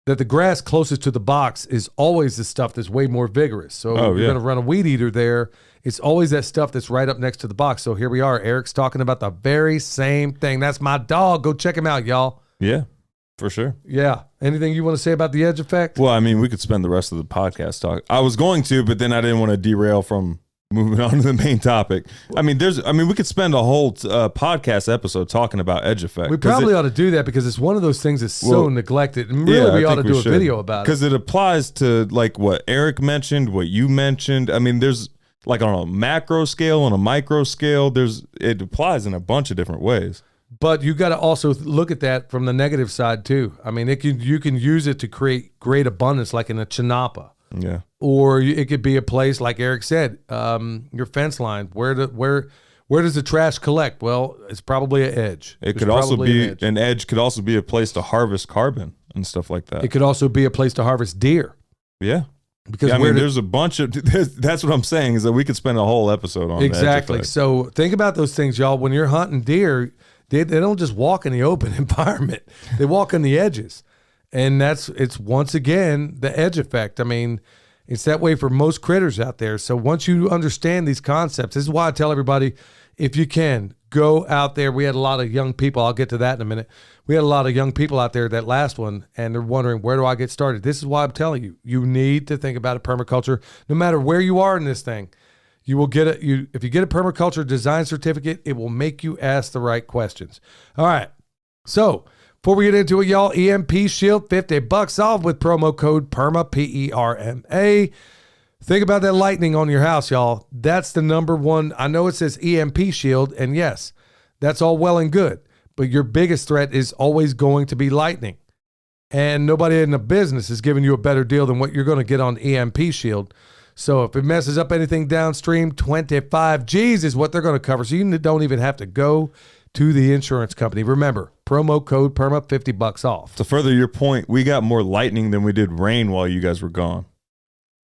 that the grass closest to the box is always the stuff that's way more vigorous. So you're going to run a weed eater there. It's always that stuff that's right up next to the box. So here we are. Eric's talking about the very same thing. That's my dog. Go check him out, y'all. Yeah, for sure. Yeah. Anything you want to say about the edge effect? Well, I mean, we could spend the rest of the podcast talking. I was going to, but then I didn't want to derail from moving on to the main topic. I mean, we could spend a whole podcast episode talking about edge effect. We probably ought to do that because it's one of those things that's so neglected. And really, we ought to do a video about it. Because it applies to like what Eric mentioned, what you mentioned. I mean, there's like on a macro scale, on a micro scale, it applies in a bunch of different ways. But you got to also look at that from the negative side too. I mean, you can use it to create great abundance, like in a Chinapa. Yeah. Or it could be a place like Eric said, your fence line. Where does the trash collect? Well, it's probably an edge. It could also be an edge. Could also be a place to harvest carbon and stuff like that. It could also be a place to harvest deer. Yeah. Because there's a bunch of. That's what I'm saying is that we could spend a whole episode on exactly. That So think about those things, y'all. When you're hunting deer, they don't just walk in the open environment. They walk on the edges. And it's once again the edge effect. I mean, it's that way for most critters out there. So once you understand these concepts, this is why I tell everybody, if you can, go out there. We had a lot of young people. I'll get to that in a minute. We had a lot of young people out there that last one, and they're wondering, where do I get started? This is why I'm telling you, you need to think about a permaculture. No matter where you are in this thing, you will get it. If you get a permaculture design certificate, it will make you ask the right questions. All right. So before we get into it, y'all, EMP Shield, $50 off with promo code PERMA, PERMA. Think about that lightning on your house, y'all. That's the number one. I know it says EMP Shield, and yes, that's all well and good, but your biggest threat is always going to be lightning. And nobody in the business is giving you a better deal than what you're going to get on EMP Shield. So if it messes up anything downstream, 25 G's is what they're going to cover. So you don't even have to go to the insurance company. Remember, promo code PERMA, $50 off. To further your point, we got more lightning than we did rain while you guys were gone.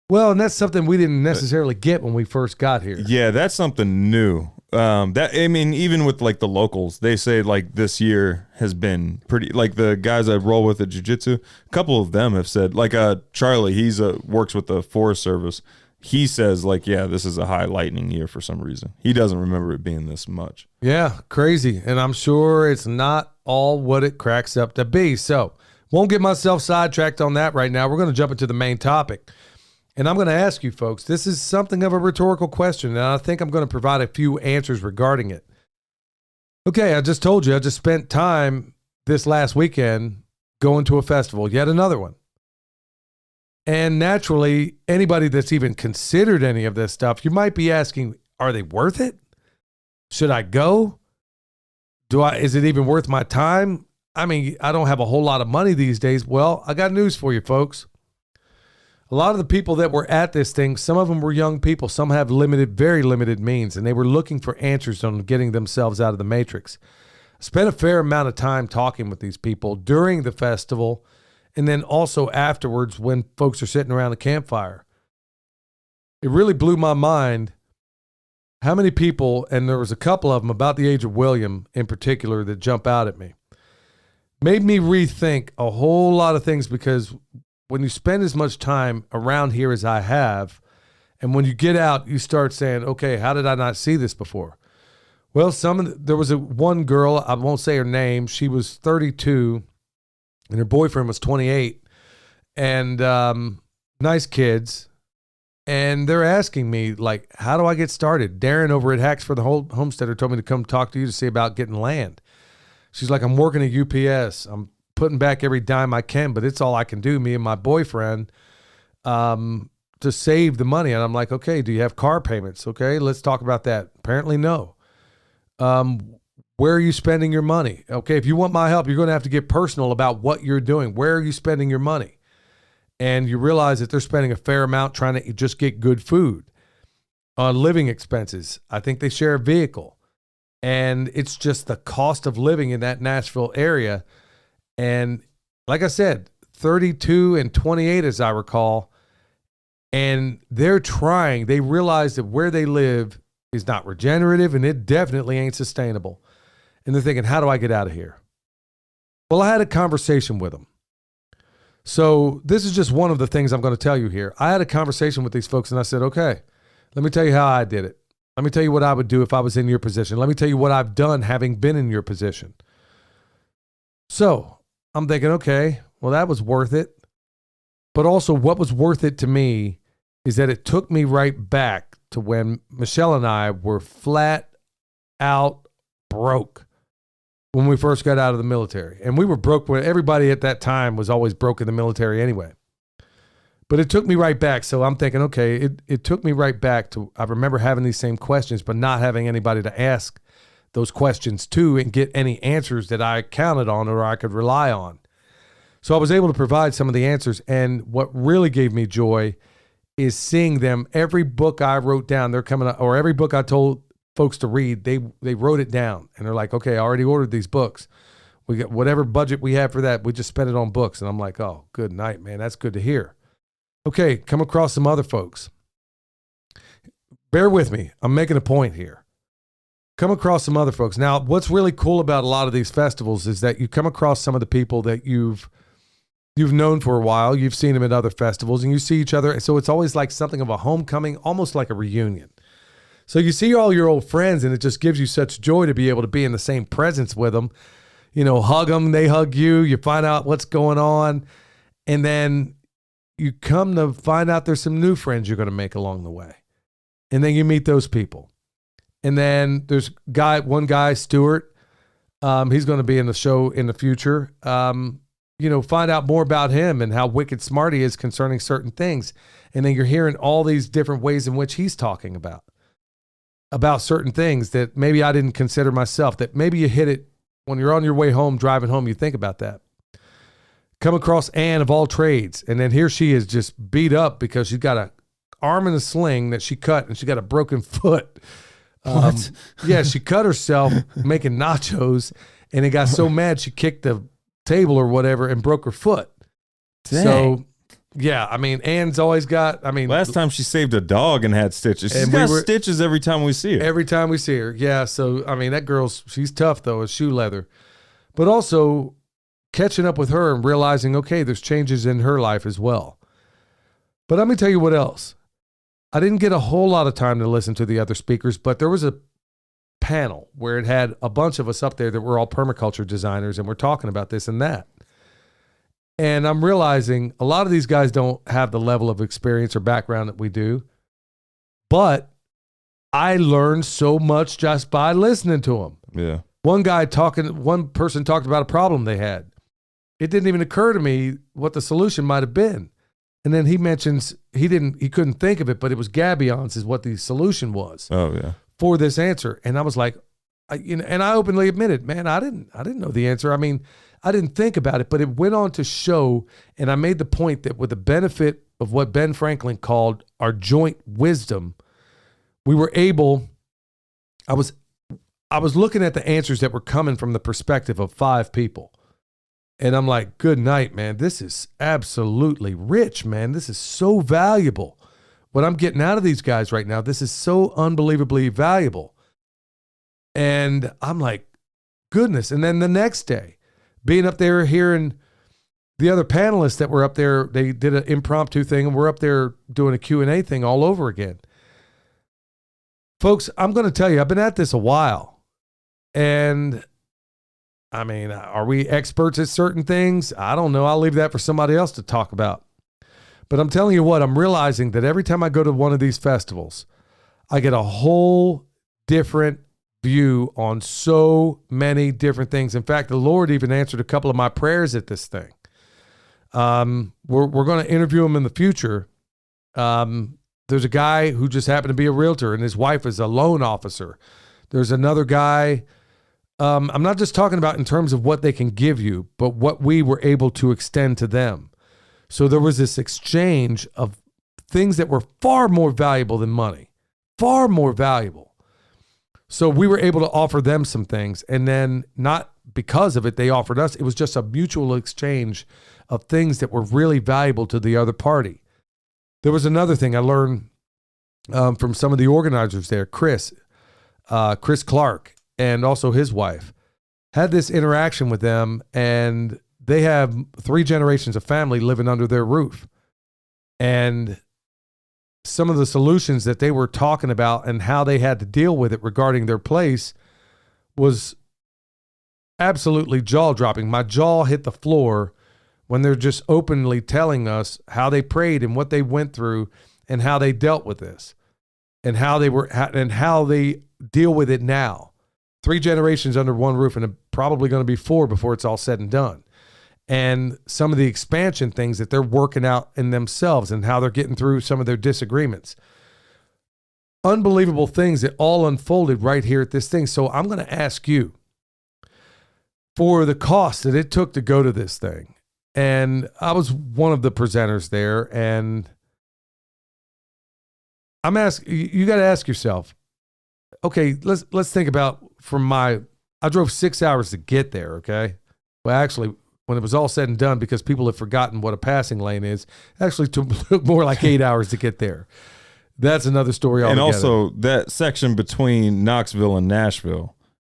Well, and that's something we didn't necessarily get when we first got here. Yeah, that's something new. Even with like the locals, they say like this year has been pretty. Like the guys I roll with at jiu-jitsu, a couple of them have said, like Charlie, he's works with the Forest Service. He says like, yeah, this is a high lightning year for some reason. He doesn't remember it being this much. Yeah, crazy. And I'm sure it's not all what it cracks up to be. So won't get myself sidetracked on that right now. We're going to jump into the main topic. And I'm going to ask you folks, this is something of a rhetorical question, and I think I'm going to provide a few answers regarding it. Okay, I just told you, I just spent time this last weekend going to a festival, yet another one. And naturally, anybody that's even considered any of this stuff, you might be asking, are they worth it? Should I go? Is it even worth my time? I mean, I don't have a whole lot of money these days. Well, I got news for you folks. A lot of the people that were at this thing, some of them were young people, some have very limited means, and they were looking for answers on getting themselves out of the matrix. I spent a fair amount of time talking with these people during the festival, and then also afterwards when folks are sitting around a campfire. It really blew my mind how many people, and there was a couple of them about the age of William in particular that jump out at me, made me rethink a whole lot of things because when you spend as much time around here as I have, and when you get out, you start saying, okay, how did I not see this before? Well, there was one girl, I won't say her name. She was 32 and her boyfriend was 28, and nice kids. And they're asking me, like, how do I get started? Darren over at Hacks for the Homesteader told me to come talk to you to see about getting land. She's like, I'm working at UPS. I'm putting back every dime I can, but it's all I can do, me and my boyfriend, to save the money. And I'm like, okay, do you have car payments? Okay, let's talk about that. Apparently, no. Where are you spending your money? Okay, if you want my help, you're going to have to get personal about what you're doing. Where are you spending your money? And you realize that they're spending a fair amount trying to just get good food on living expenses. I think they share a vehicle. And it's just the cost of living in that Nashville area. And like I said, 32 and 28, as I recall. And they realize that where they live is not regenerative and it definitely ain't sustainable. And they're thinking, how do I get out of here? Well, I had a conversation with them. So this is just one of the things I'm going to tell you here. I had a conversation with these folks and I said, okay, let me tell you how I did it. Let me tell you what I would do if I was in your position. Let me tell you what I've done having been in your position. So I'm thinking, okay, well, that was worth it. But also what was worth it to me is that it took me right back to when Michelle and I were flat out broke when we first got out of the military. And we were broke when everybody at that time was always broke in the military anyway. But it took me right back. So I'm thinking, okay, it took me right back to, I remember having these same questions, but not having anybody to ask those questions to and get any answers that I counted on or I could rely on. So I was able to provide some of the answers. And what really gave me joy is seeing them, every book I wrote down, they're coming up, or every book I told folks to read, they wrote it down and they're like, okay, I already ordered these books. We got whatever budget we have for that. We just spent it on books. And I'm like, oh, good night, man. That's good to hear. Okay. Come across some other folks. Bear with me. I'm making a point here. Come across some other folks. Now, what's really cool about a lot of these festivals is that you come across some of the people that you've known for a while. You've seen them at other festivals and you see each other. So it's always like something of a homecoming, almost like a reunion. So you see all your old friends and it just gives you such joy to be able to be in the same presence with them, hug them, they hug you, you find out what's going on. And then you come to find out there's some new friends you're going to make along the way. And then you meet those people. And then there's one guy, Stuart, he's going to be in the show in the future. Find out more about him and how wicked smart he is concerning certain things. And then you're hearing all these different ways in which he's talking about certain things that maybe I didn't consider myself, that maybe you hit it when you're on your way home, driving home, you think about that. Come across Ann of all trades. And then here she is just beat up because she's got an arm in a sling that she cut and she got a broken foot. What? Yeah, she cut herself making nachos and it got so mad she kicked the table or whatever and broke her foot. Dang. So yeah, Ann's always got, last time she saved a dog and had stitches. She's got stitches every time we see her. Every time we see her. Yeah. So, that girl's, she's tough though, as shoe leather, but also catching up with her and realizing, okay, there's changes in her life as well. But let me tell you what else. I didn't get a whole lot of time to listen to the other speakers, but there was a panel where it had a bunch of us up there that were all permaculture designers and we're talking about this and that. And I'm realizing a lot of these guys don't have the level of experience or background that we do. But I learned so much just by listening to them. Yeah. One person talked about a problem they had. It didn't even occur to me what the solution might have been. And then he mentions he couldn't think of it, but it was gabions is what the solution was. Oh yeah. For this answer. And I was like, and I openly admitted, man, I didn't know the answer. I didn't think about it, but it went on to show, and I made the point that with the benefit of what Ben Franklin called our joint wisdom, we were able, I was looking at the answers that were coming from the perspective of 5 people. And I'm like, good night, man. This is absolutely rich, man. This is so valuable. What I'm getting out of these guys right now, this is so unbelievably valuable. And I'm like, goodness. And then the next day, being up there hearing the other panelists that were up there, they did an impromptu thing, and we're up there doing a Q&A thing all over again. Folks, I'm going to tell you, I've been at this a while. And, I mean, are we experts at certain things? I don't know. I'll leave that for somebody else to talk about. But I'm telling you what, I'm realizing that every time I go to one of these festivals, I get a whole different view on so many different things. In fact, the Lord even answered a couple of my prayers at this thing. We're going to interview him in the future. There's a guy who just happened to be a realtor, and his wife is a loan officer. There's another guy. I'm not just talking about in terms of what they can give you, but what we were able to extend to them. So there was this exchange of things that were far more valuable than money, far more valuable. So we were able to offer them some things, and then not because of it, they offered us. It was just a mutual exchange of things that were really valuable to the other party. There was another thing I learned from some of the organizers there, Chris Clark, and also his wife, had this interaction with them, and they have 3 generations of family living under their roof. And some of the solutions that they were talking about and how they had to deal with it regarding their place was absolutely jaw-dropping. My jaw hit the floor when they're just openly telling us how they prayed and what they went through and how they dealt with this and how they deal with it now. 3 generations under one roof, and probably going to be 4 before it's all said and done. And some of the expansion things that they're working out in themselves and how they're getting through some of their disagreements. Unbelievable things that all unfolded right here at this thing. So I'm going to ask you for the cost that it took to go to this thing. And I was one of the presenters there, and you got to ask yourself, okay, let's think about I drove 6 hours to get there. Okay. Well, actually, when it was all said and done, because people have forgotten what a passing lane is, actually took more like 8 hours to get there. That's another story altogether. And also that section between Knoxville and Nashville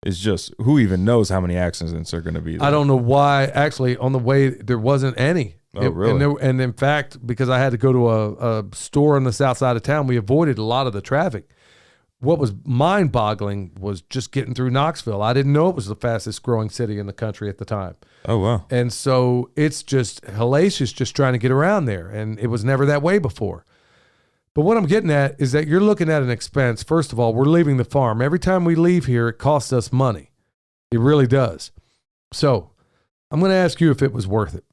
is just, who even knows how many accidents are going to be there? I don't know why. Actually, on the way, there wasn't any. Oh, really? And in fact, because I had to go to a store on the south side of town, we avoided a lot of the traffic. What was mind-boggling was just getting through Knoxville. I didn't know it was the fastest growing city in the country at the time. Oh, wow. And so it's just hellacious just trying to get around there. And it was never that way before. But what I'm getting at is that you're looking at an expense. First of all, we're leaving the farm. Every time we leave here, it costs us money. It really does. So I'm going to ask you if it was worth it.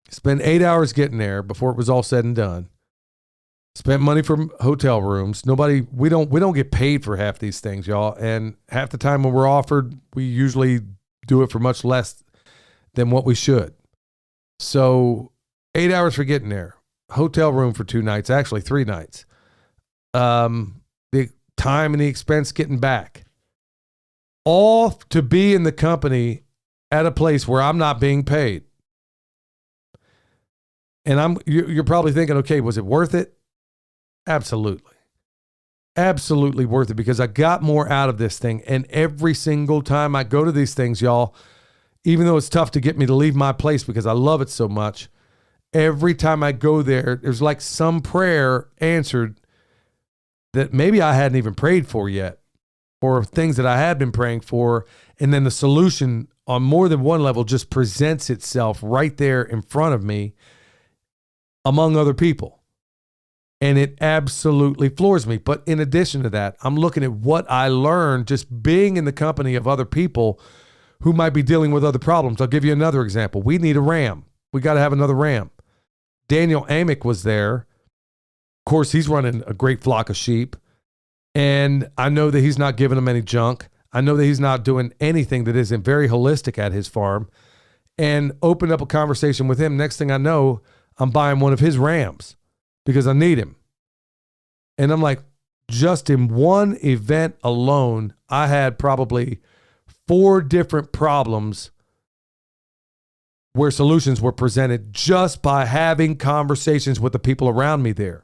Spend 8 hours getting there before it was all said and done. Spent money for hotel rooms. We don't get paid for half these things, y'all. And half the time when we're offered, we usually do it for much less than what we should. So 8 hours for getting there. Hotel room for 2 nights, actually 3 nights. The time and the expense getting back. All to be in the company at a place where I'm not being paid. And you're probably thinking, okay, was it worth it? Absolutely. Absolutely worth it, because I got more out of this thing. And every single time I go to these things, y'all, even though it's tough to get me to leave my place because I love it so much, every time I go there, there's like some prayer answered that maybe I hadn't even prayed for yet, or things that I had been praying for. And then the solution on more than one level just presents itself right there in front of me among other people. And it absolutely floors me. But in addition to that, I'm looking at what I learned just being in the company of other people who might be dealing with other problems. I'll give you another example. We need a ram. We got to have another ram. Daniel Amick was there. Of course, he's running a great flock of sheep. And I know that he's not giving them any junk. I know that he's not doing anything that isn't very holistic at his farm. And opened up a conversation with him. Next thing I know, I'm buying one of his rams because I need him. And I'm like, just in one event alone, I had probably 4 different problems where solutions were presented just by having conversations with the people around me there.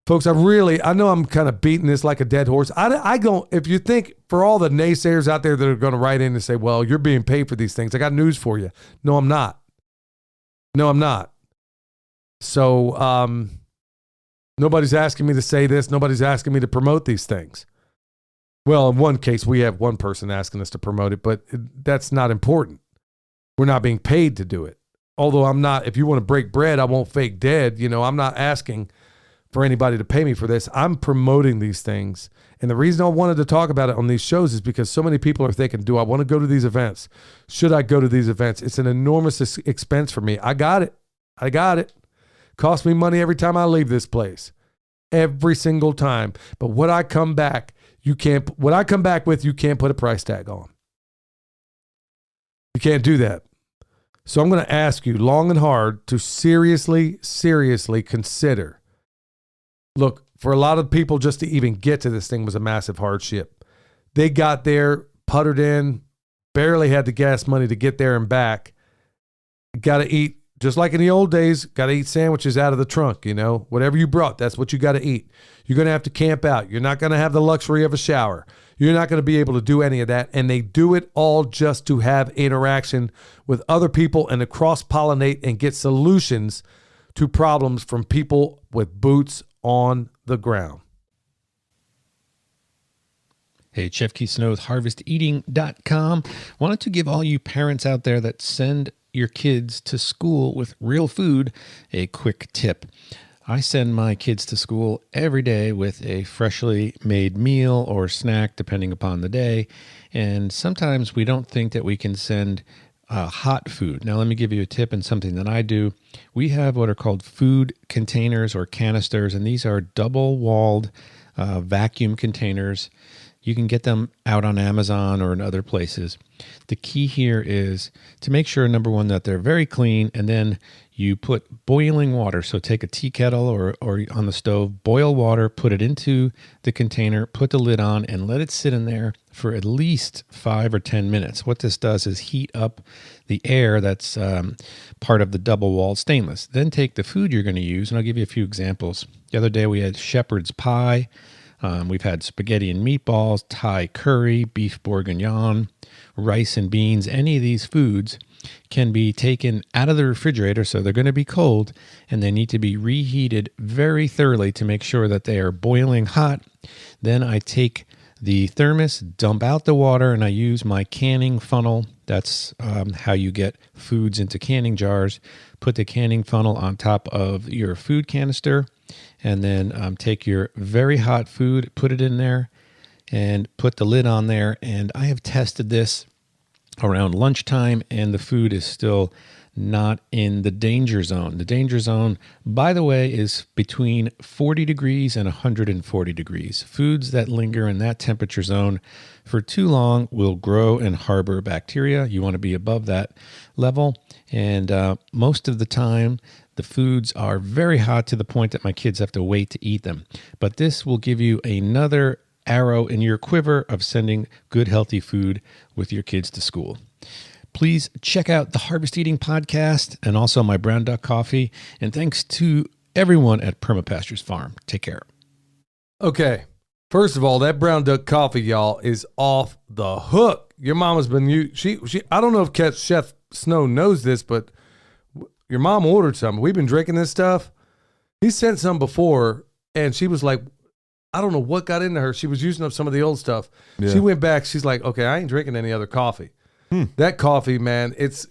Folks, I know I'm kind of beating this like a dead horse. I don't, if you think, for all the naysayers out there that are going to write in and say, well, you're being paid for these things, I got news for you. No, I'm not. No, I'm not. So nobody's asking me to say this. Nobody's asking me to promote these things. Well, in one case, we have one person asking us to promote it, but that's not important. We're not being paid to do it. Although I'm not, if you want to break bread, I won't fake dead. You know, I'm not asking for anybody to pay me for this. I'm promoting these things. And the reason I wanted to talk about it on these shows is because so many people are thinking, do I want to go to these events? Should I go to these events? It's an enormous expense for me. I got it. Costs me money every time I leave this place. Every single time. But what I come back with, you can't put a price tag on. You can't do that. So I'm going to ask you long and hard to seriously consider. Look, for a lot of people, just to even get to this thing was a massive hardship. They got there, puttered in, barely had the gas money to get there and back. Got to eat, just like in the old days, got to eat sandwiches out of the trunk, you know. Whatever you brought, that's what you got to eat. You're going to have to camp out. You're not going to have the luxury of a shower. You're not going to be able to do any of that. And they do it all just to have interaction with other people and to cross-pollinate and get solutions to problems from people with boots on the ground. Hey, Chef Keith Snow with HarvestEating.com. Wanted to give all you parents out there that send your kids to school with real food a quick tip. I send my kids to school every day with a freshly made meal or snack, depending upon the day. And sometimes we don't think that we can send hot food. Now, let me give you a tip and something that I do. We have what are called food containers or canisters, and these are double-walled vacuum containers. You can get them out on Amazon or in other places. The key here is to make sure, number one, that they're very clean, and then you put boiling water. So take a tea kettle or on the stove, boil water, put it into the container, put the lid on, and let it sit in there for at least 5 or 10 minutes. What this does is heat up the air that's part of the double-walled stainless. Then take the food you're going to use, and I'll give you a few examples. The other day we had shepherd's pie. We've had spaghetti and meatballs, Thai curry, beef bourguignon, rice and beans. Any of these foods can be taken out of the refrigerator, so they're going to be cold, and they need to be reheated very thoroughly to make sure that they are boiling hot. Then I take the thermos, dump out the water, and I use my canning funnel. That's how you get foods into canning jars. Put the canning funnel on top of your food canister, and then take your very hot food, put it in there, and put the lid on there. And I have tested this around lunchtime, and the food is still not in the danger zone. The danger zone, by the way, is between 40 degrees and 140 degrees. Foods that linger in that temperature zone for too long will grow and harbor bacteria. You want to be above that level. And most of the time, the foods are very hot to the point that my kids have to wait to eat them. But this will give you another arrow in your quiver of sending good, healthy food with your kids to school. Please check out the Harvest Eating podcast and also my Brown Duck Coffee. And thanks to everyone at Permaculture's Farm. Take care. Okay. First of all, that Brown Duck Coffee, y'all, is off the hook. Your mama's been she I don't know if Chef Snow knows this, but your mom ordered some. We've been drinking this stuff. He sent some before, and she was like, I don't know what got into her. She was using up some of the old stuff. Yeah. She went back. She's like, okay, I ain't drinking any other coffee. That coffee, man, it's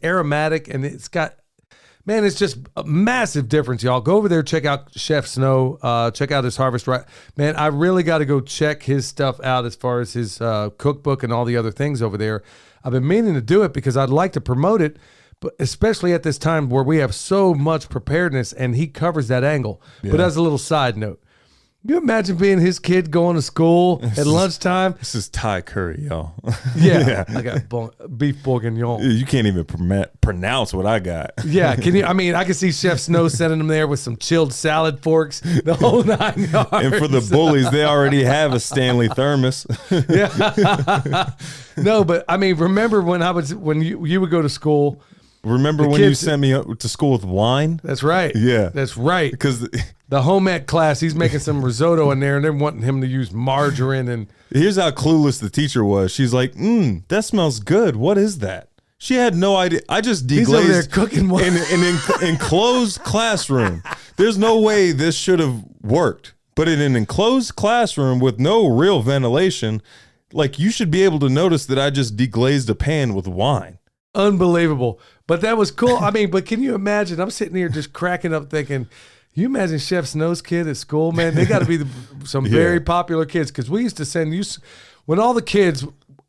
aromatic, and it's just a massive difference, y'all. Go over there, check out Chef Snow, check out his harvest. Man, I really got to go check his stuff out as far as his cookbook and all the other things over there. I've been meaning to do it because I'd like to promote it, but especially at this time where we have so much preparedness, and he covers that angle. Yeah. But as a little side note, you imagine being his kid going to school at lunchtime? This is Thai curry, y'all. Yeah. I got beef bourguignon. You can't even pronounce what I got. Yeah, can you? I mean, I can see Chef Snow sending them there with some chilled salad forks, the whole 9 yards. And for the bullies, they already have a Stanley thermos. Yeah. No, but I mean, remember when you would go to school? Remember when you sent me to school with wine? That's right. Yeah. That's right. Because the home ec class, he's making some risotto in there, and they're wanting him to use margarine. And here's how clueless the teacher was. She's like, that smells good. What is that? She had no idea. I just He's over there deglazed cooking one. in an enclosed classroom. There's no way this should have worked. But in an enclosed classroom with no real ventilation, like you should be able to notice that I just deglazed a pan with wine. Unbelievable. But that was cool. I mean, but can you imagine? I'm sitting here just cracking up thinking, you imagine Chef Snow's kid at school, man? They got to be some very popular kids, because we used to send you, when all the kids,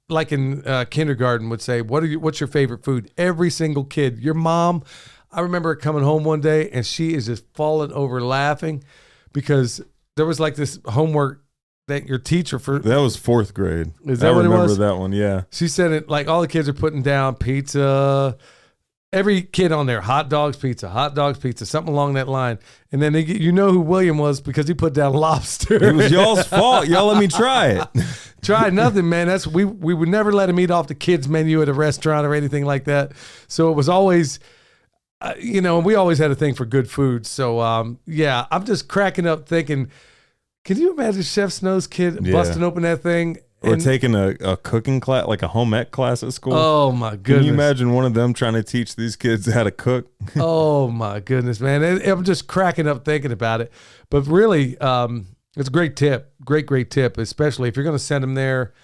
like in kindergarten, would say, what's your favorite food? Every single kid. Your mom, I remember coming home one day and she is just falling over laughing because there was like this homework that your teacher that was 4th grade. Is that what it was? I remember that one, yeah. She said it like all the kids are putting down pizza, every kid on there, hot dogs, pizza, something along that line. And then you know who William was because he put down lobster. It was y'all's fault. Y'all let me try it. Try nothing, man. We would never let him eat off the kids' menu at a restaurant or anything like that. So it was always, we always had a thing for good food. So yeah, I'm just cracking up thinking, can you imagine Chef Snow's kid busting open that thing? Or taking a cooking class, like a home ec class at school. Oh my goodness. Can you imagine one of them trying to teach these kids how to cook? Oh my goodness, man. I'm just cracking up thinking about it. But really, it's a great tip. Great tip, especially if you're going to send them there.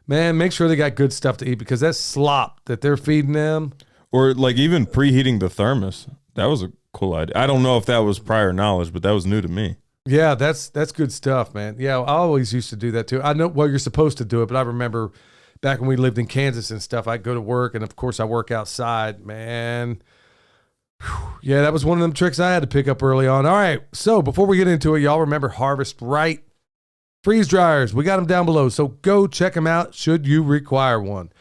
Man, make sure they got good stuff to eat, because that slop that they're feeding them. Or like even preheating the thermos. That was a cool idea. I don't know if that was prior knowledge, but that was new to me. Yeah, that's good stuff, man. Yeah, I always used to do that too. I know, well, you're supposed to do it, but I remember back when we lived in Kansas and stuff, I'd go to work, and of course I work outside, man. Whew. Yeah, that was one of them tricks I had to pick up early on. All right, so before we get into it, y'all remember Harvest Right freeze dryers. We got them down below, so go check them out should you require one.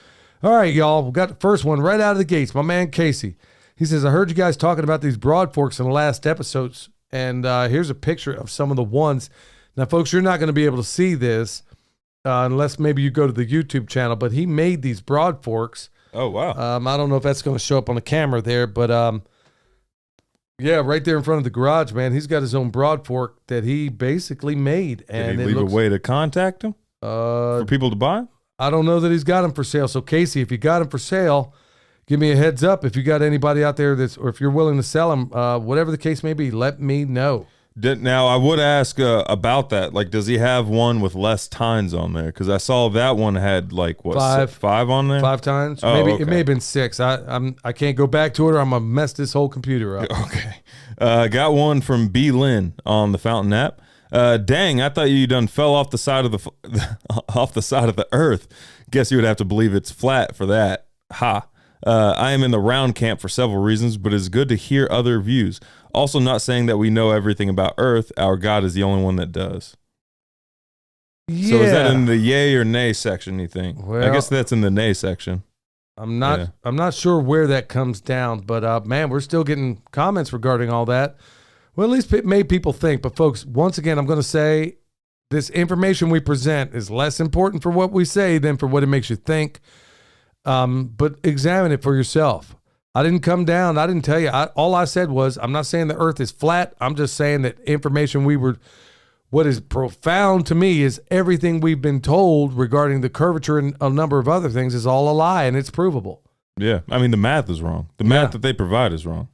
All right, y'all, we got the first one right out of the gates. My man Casey, he says, I heard you guys talking about these broad forks in the last episodes. And here's a picture of some of the ones. Now, folks, you're not going to be able to see this unless maybe you go to the YouTube channel, but he made these broad forks. Oh, wow. I don't know if that's going to show up on the camera there, but yeah, right there in front of the garage, man. He's got his own broad fork that he basically made. And Did he leave a way to contact him for people to buy? I don't know that he's got them for sale. So, Casey, if you got them for sale, give me a heads up. If you got anybody out there or if you're willing to sell them, whatever the case may be, let me know. Now, I would ask about that. Like, does he have one with less tines on there? Because I saw that one had like what, five on there? 5 tines. Oh, maybe okay. It may have been 6. I can't go back to it, or I'm gonna mess this whole computer up. Okay. Got one from B. Lynn on the Fountain app. Dang, I thought you done fell off the side of the earth. Guess you would have to believe it's flat for that. Ha. I am in the round camp for several reasons, but it's good to hear other views. Also, not saying that we know everything about Earth. Our God is the only one that does. Yeah. So is that in the yay or nay section, you think? Well, I guess that's in the nay section. I'm not sure where that comes down, but man, we're still getting comments regarding all that. Well, at least it made people think. But folks, once again, I'm going to say this information we present is less important for what we say than for what it makes you think. But examine it for yourself. I didn't come down. I didn't tell you. All I said was, I'm not saying the earth is flat. I'm just saying that information what is profound to me is everything we've been told regarding the curvature and a number of other things is all a lie, and it's provable. Yeah. I mean, the math is wrong. The math that they provide is wrong.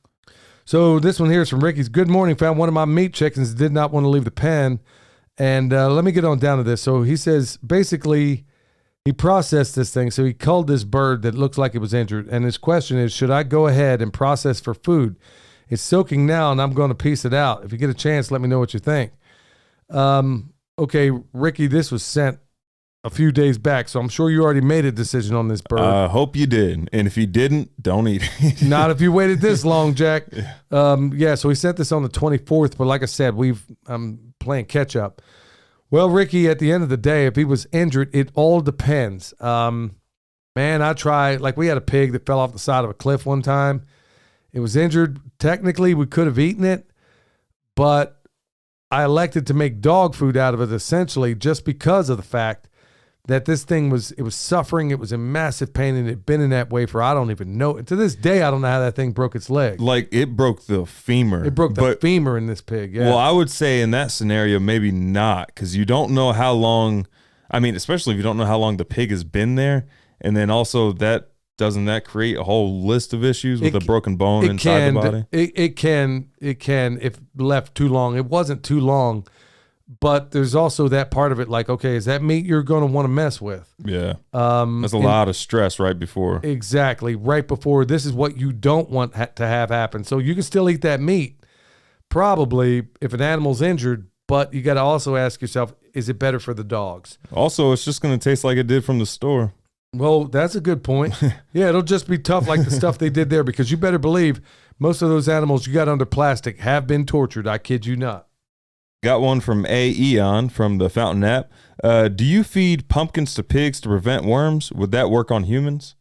So this one here is from Ricky's. Good morning. Found one of my meat chickens did not want to leave the pen. And let me get on down to this. So he says, basically, he processed this thing. So he culled this bird that looks like it was injured. And his question is, should I go ahead and process for food? It's soaking now, and I'm going to piece it out. If you get a chance, let me know what you think. Okay, Ricky, this was sent a few days back, so I'm sure you already made a decision on this bird. I hope you did. And if you didn't, don't eat it. Not if you waited this long, Jack. Yeah, so we sent this on the 24th, but like I said, I'm playing catch up. Well, Ricky, at the end of the day, if he was injured, it all depends. Man, I tried, like we had a pig that fell off the side of a cliff one time. It was injured. Technically, we could have eaten it, but I elected to make dog food out of it, essentially, just because of the fact that this thing was suffering. It was in massive pain, and it had been in that way for, I don't even know. To this day, I don't know how that thing broke its leg. Like, it broke the femur. It broke the femur in this pig, yeah. Well, I would say in that scenario, maybe not, because you don't know how long, I mean, especially if you don't know how long the pig has been there, and then also that doesn't that create a whole list of issues with a broken bone inside the body? It can if left too long. It wasn't too long, but there's also that part of it. Like, okay, is that meat you're going to want to mess with? Yeah. That's a lot of stress right before. Exactly. Right before. This is what you don't want to have happen. So you can still eat that meat, probably, if an animal's injured, but you got to also ask yourself, is it better for the dogs? Also, it's just going to taste like it did from the store. Well, that's a good point. Yeah, it'll just be tough like the stuff they did there, because you better believe most of those animals you got under plastic have been tortured. I kid you not. Got one from Eon from the Fountain app. Do you feed pumpkins to pigs to prevent worms? Would that work on humans?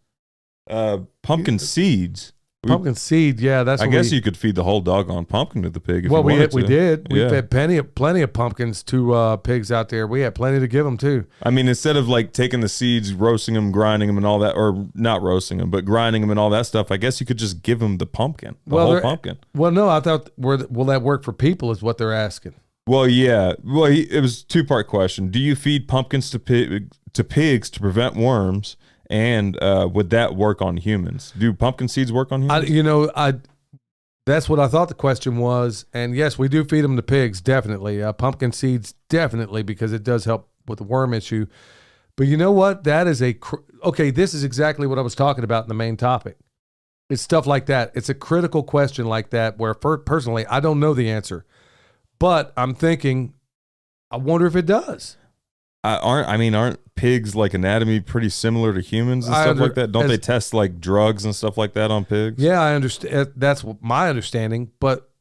Pumpkin seeds. Pumpkin seed, yeah. That's. I guess you could feed the whole doggone pumpkin to the pig. If well, you we did. We Yeah. fed plenty of pumpkins to pigs out there. We had plenty to give them too. I mean, instead of like taking the seeds, roasting them, grinding them, and all that, or not roasting them, but grinding them and all that stuff, I guess you could just give them the pumpkin, the whole pumpkin. Well, no, I thought, will that work for people? Is what they're asking. Well, yeah. Well, it was a two-part question. Do you feed pumpkins to pigs to prevent worms? And would that work on humans? Do pumpkin seeds work on humans? That's what I thought the question was. And yes, we do feed them to pigs, definitely. Pumpkin seeds, definitely, because it does help with the worm issue. But you know what? That is okay, this is exactly what I was talking about in the main topic. It's stuff like that. It's a critical question like that where, personally, I don't know the answer. But I'm thinking, I wonder if it does. Aren't pigs like anatomy pretty similar to humans and stuff like that? Don't they test like drugs and stuff like that on pigs? Yeah, I understand. That's my understanding. But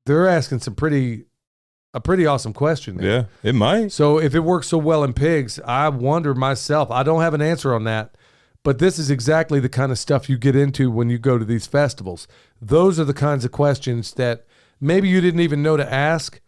they're asking a pretty awesome question there. Yeah, it might. So if it works so well in pigs, I wonder myself. I don't have an answer on that. But this is exactly the kind of stuff you get into when you go to these festivals. Those are the kinds of questions that maybe you didn't even know to ask,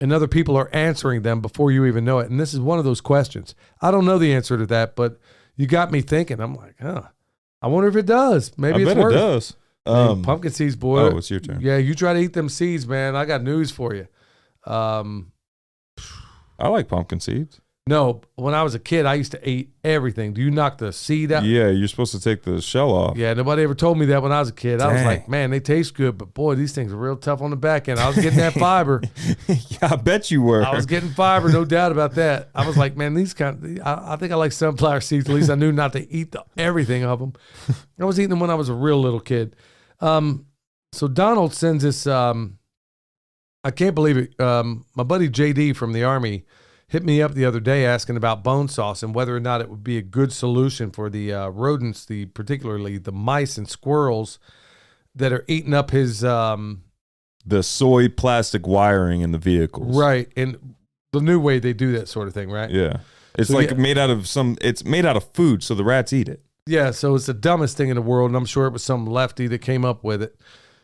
and other people are answering them before you even know it. And this is one of those questions. I don't know the answer to that, but you got me thinking. I'm like, I wonder if it does. Maybe it's worth it does. Pumpkin seeds, boy. Oh, it's your turn. Yeah, you try to eat them seeds, man. I got news for you. I like pumpkin seeds. No, when I was a kid, I used to eat everything. Do you knock the seed out? Yeah, you're supposed to take the shell off. Yeah, nobody ever told me that when I was a kid. I was Dang. like, man, they taste good, but boy, these things are real tough on the back end. I was getting that fiber. Yeah, I bet you were. I was getting fiber, no doubt about that. I was like, man, I think I like sunflower seeds. At least I knew not to eat everything of them. I was eating them when I was a real little kid. So Donald sends this, I can't believe it. My buddy JD from the Army hit me up the other day asking about bone sauce and whether or not it would be a good solution for the rodents, particularly the mice and squirrels that are eating up his the soy plastic wiring in the vehicles. Right. And the new way they do that sort of thing, right? Yeah. It's made out of it's made out of food, so the rats eat it. Yeah, so it's the dumbest thing in the world, and I'm sure it was some lefty that came up with it.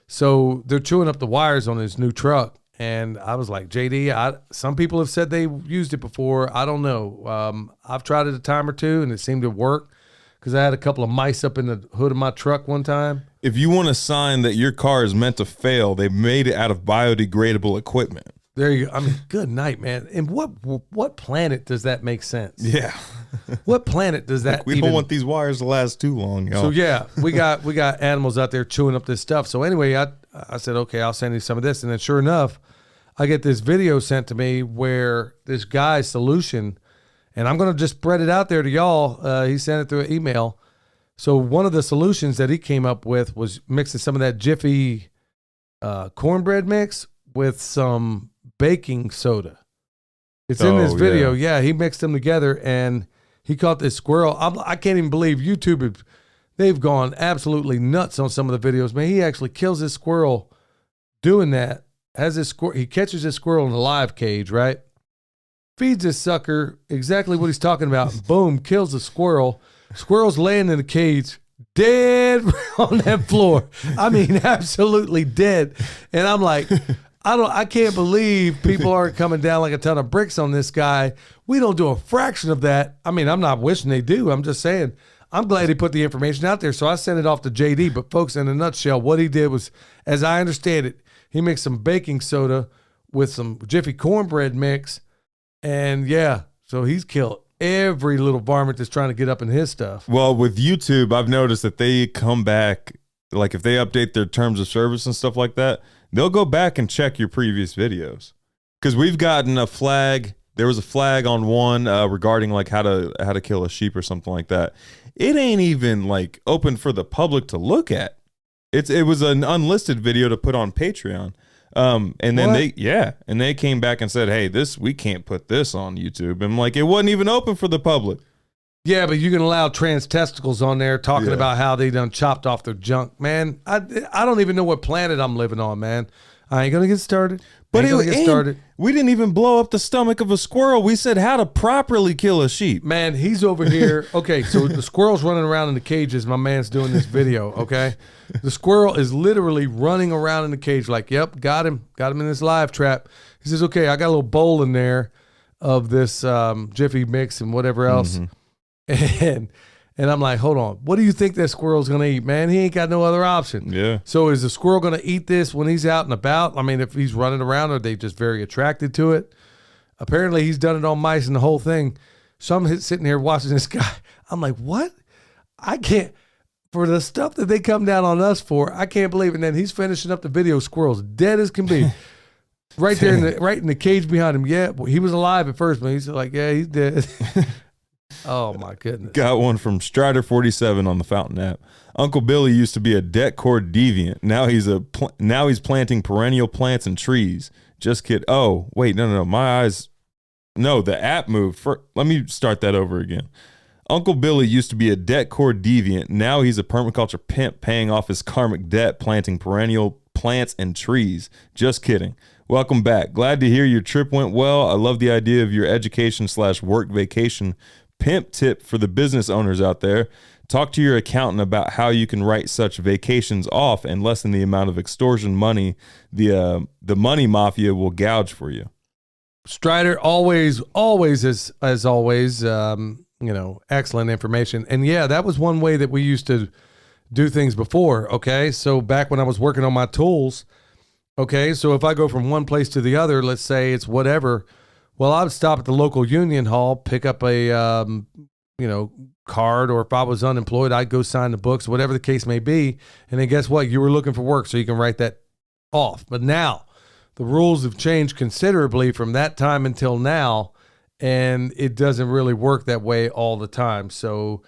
So they're chewing up the wires on his new truck. And I was like, JD, some people have said they used it before. I don't know. I've tried it a time or two, and it seemed to work because I had a couple of mice up in the hood of my truck one time. If you want a sign that your car is meant to fail, they made it out of biodegradable equipment. There you go. I mean, good night, man. And what planet does that make sense? Yeah. What planet does that We don't want these wires to last too long, y'all. So yeah, we got animals out there chewing up this stuff. So anyway, I said, okay, I'll send you some of this. And then sure enough, I get this video sent to me where this guy's solution, and I'm going to just spread it out there to y'all. He sent it through an email. So one of the solutions that he came up with was mixing some of that Jiffy cornbread mix with some baking soda. It's in this video. Yeah, he mixed them together, and he caught this squirrel. I can't even believe YouTube, they've gone absolutely nuts on some of the videos. Man, he actually kills this squirrel doing that. He catches this squirrel in a live cage, right? Feeds this sucker exactly what he's talking about. Boom, kills the squirrel. Squirrel's laying in the cage, dead on that floor. I mean, absolutely dead. And I'm like, I can't believe people aren't coming down like a ton of bricks on this guy. We don't do a fraction of that. I mean, I'm not wishing they do. I'm just saying, I'm glad he put the information out there. So I sent it off to JD. But folks, in a nutshell, what he did was, as I understand it, he mixed some baking soda with some Jiffy cornbread mix. And yeah, so he's killed. every little varmint that's trying to get up in his stuff. Well, with YouTube, I've noticed that they come back, like if they update their terms of service and stuff like that, they'll go back and check your previous videos. Because we've gotten a flag. There was a flag on one regarding like how to kill a sheep or something like that. It ain't even like open for the public to look at. It was an unlisted video to put on Patreon. And then they came back and said, hey, we can't put this on YouTube. And like, it wasn't even open for the public. Yeah, but you can allow trans testicles on there talking about how they done chopped off their junk. Man, I don't even know what planet I'm living on, man. I ain't going to get started. But we didn't even blow up the stomach of a squirrel. We said how to properly kill a sheep. Man, he's over here. Okay, so the squirrel's running around in the cages. My man's doing this video, okay? The squirrel is literally running around in the cage like, yep, got him in this live trap. He says, okay, I got a little bowl in there of this Jiffy mix and whatever else. Mm-hmm. And I'm like, hold on, what do you think that squirrel's going to eat, man? He ain't got no other option. Yeah. So is the squirrel going to eat this when he's out and about? I mean, if he's running around, are they just very attracted to it? Apparently, he's done it on mice and the whole thing. So I'm sitting here watching this guy. I'm like, what? I can't, for the stuff that they come down on us for, I can't believe it. And then he's finishing up the video, squirrel's dead as can be. Right there, right in the cage behind him. Yeah, he was alive at first, but he's like, yeah, he's dead. Oh my goodness. Got one from Strider47 on the Fountain app. Uncle Billy used to be a decor deviant. Now he's planting perennial plants and trees. Just kid. Oh, wait, no. My eyes. No, the app moved. Let me start that over again. Uncle Billy used to be a decor deviant. Now he's a permaculture pimp paying off his karmic debt, planting perennial plants and trees. Just kidding. Welcome back. Glad to hear your trip went well. I love the idea of your education/work vacation pimp tip for the business owners out there. Talk to your accountant about how you can write such vacations off and lessen the amount of extortion money the money mafia will gouge for you. Strider, always as always, excellent information. And yeah, that was one way that we used to do things before. Okay, so back when I was working on my tools, okay, so if I go from one place to the other, let's say it's whatever. Well, I would stop at the local union hall, pick up a, card, or if I was unemployed, I'd go sign the books, whatever the case may be. And then guess what? You were looking for work, so you can write that off. But now the rules have changed considerably from that time until now, and it doesn't really work that way all the time. So,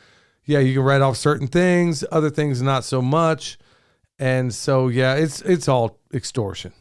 yeah, you can write off certain things, other things not so much. And so, yeah, it's all extortion.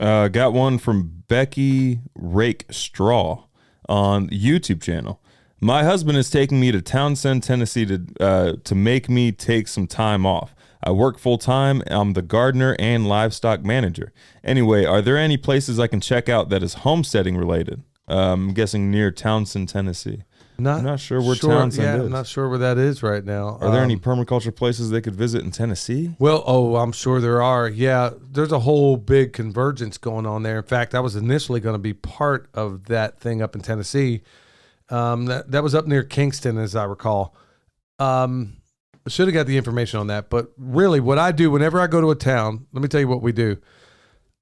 Got one from Becky Rake Straw on the YouTube channel. My husband is taking me to Townsend, Tennessee to make me take some time off. I work full time. I'm the gardener and livestock manager. Anyway, are there any places I can check out that is homesteading related? I'm guessing near Townsend, Tennessee. I'm not sure where Townsend is. I'm not sure where that is right now. Are there any permaculture places they could visit in Tennessee? Well, I'm sure there are. Yeah, there's a whole big convergence going on there. In fact, I was initially going to be part of that thing up in Tennessee. That was up near Kingston, as I recall. I should have got the information on that. But really, what I do whenever I go to a town, let me tell you what we do.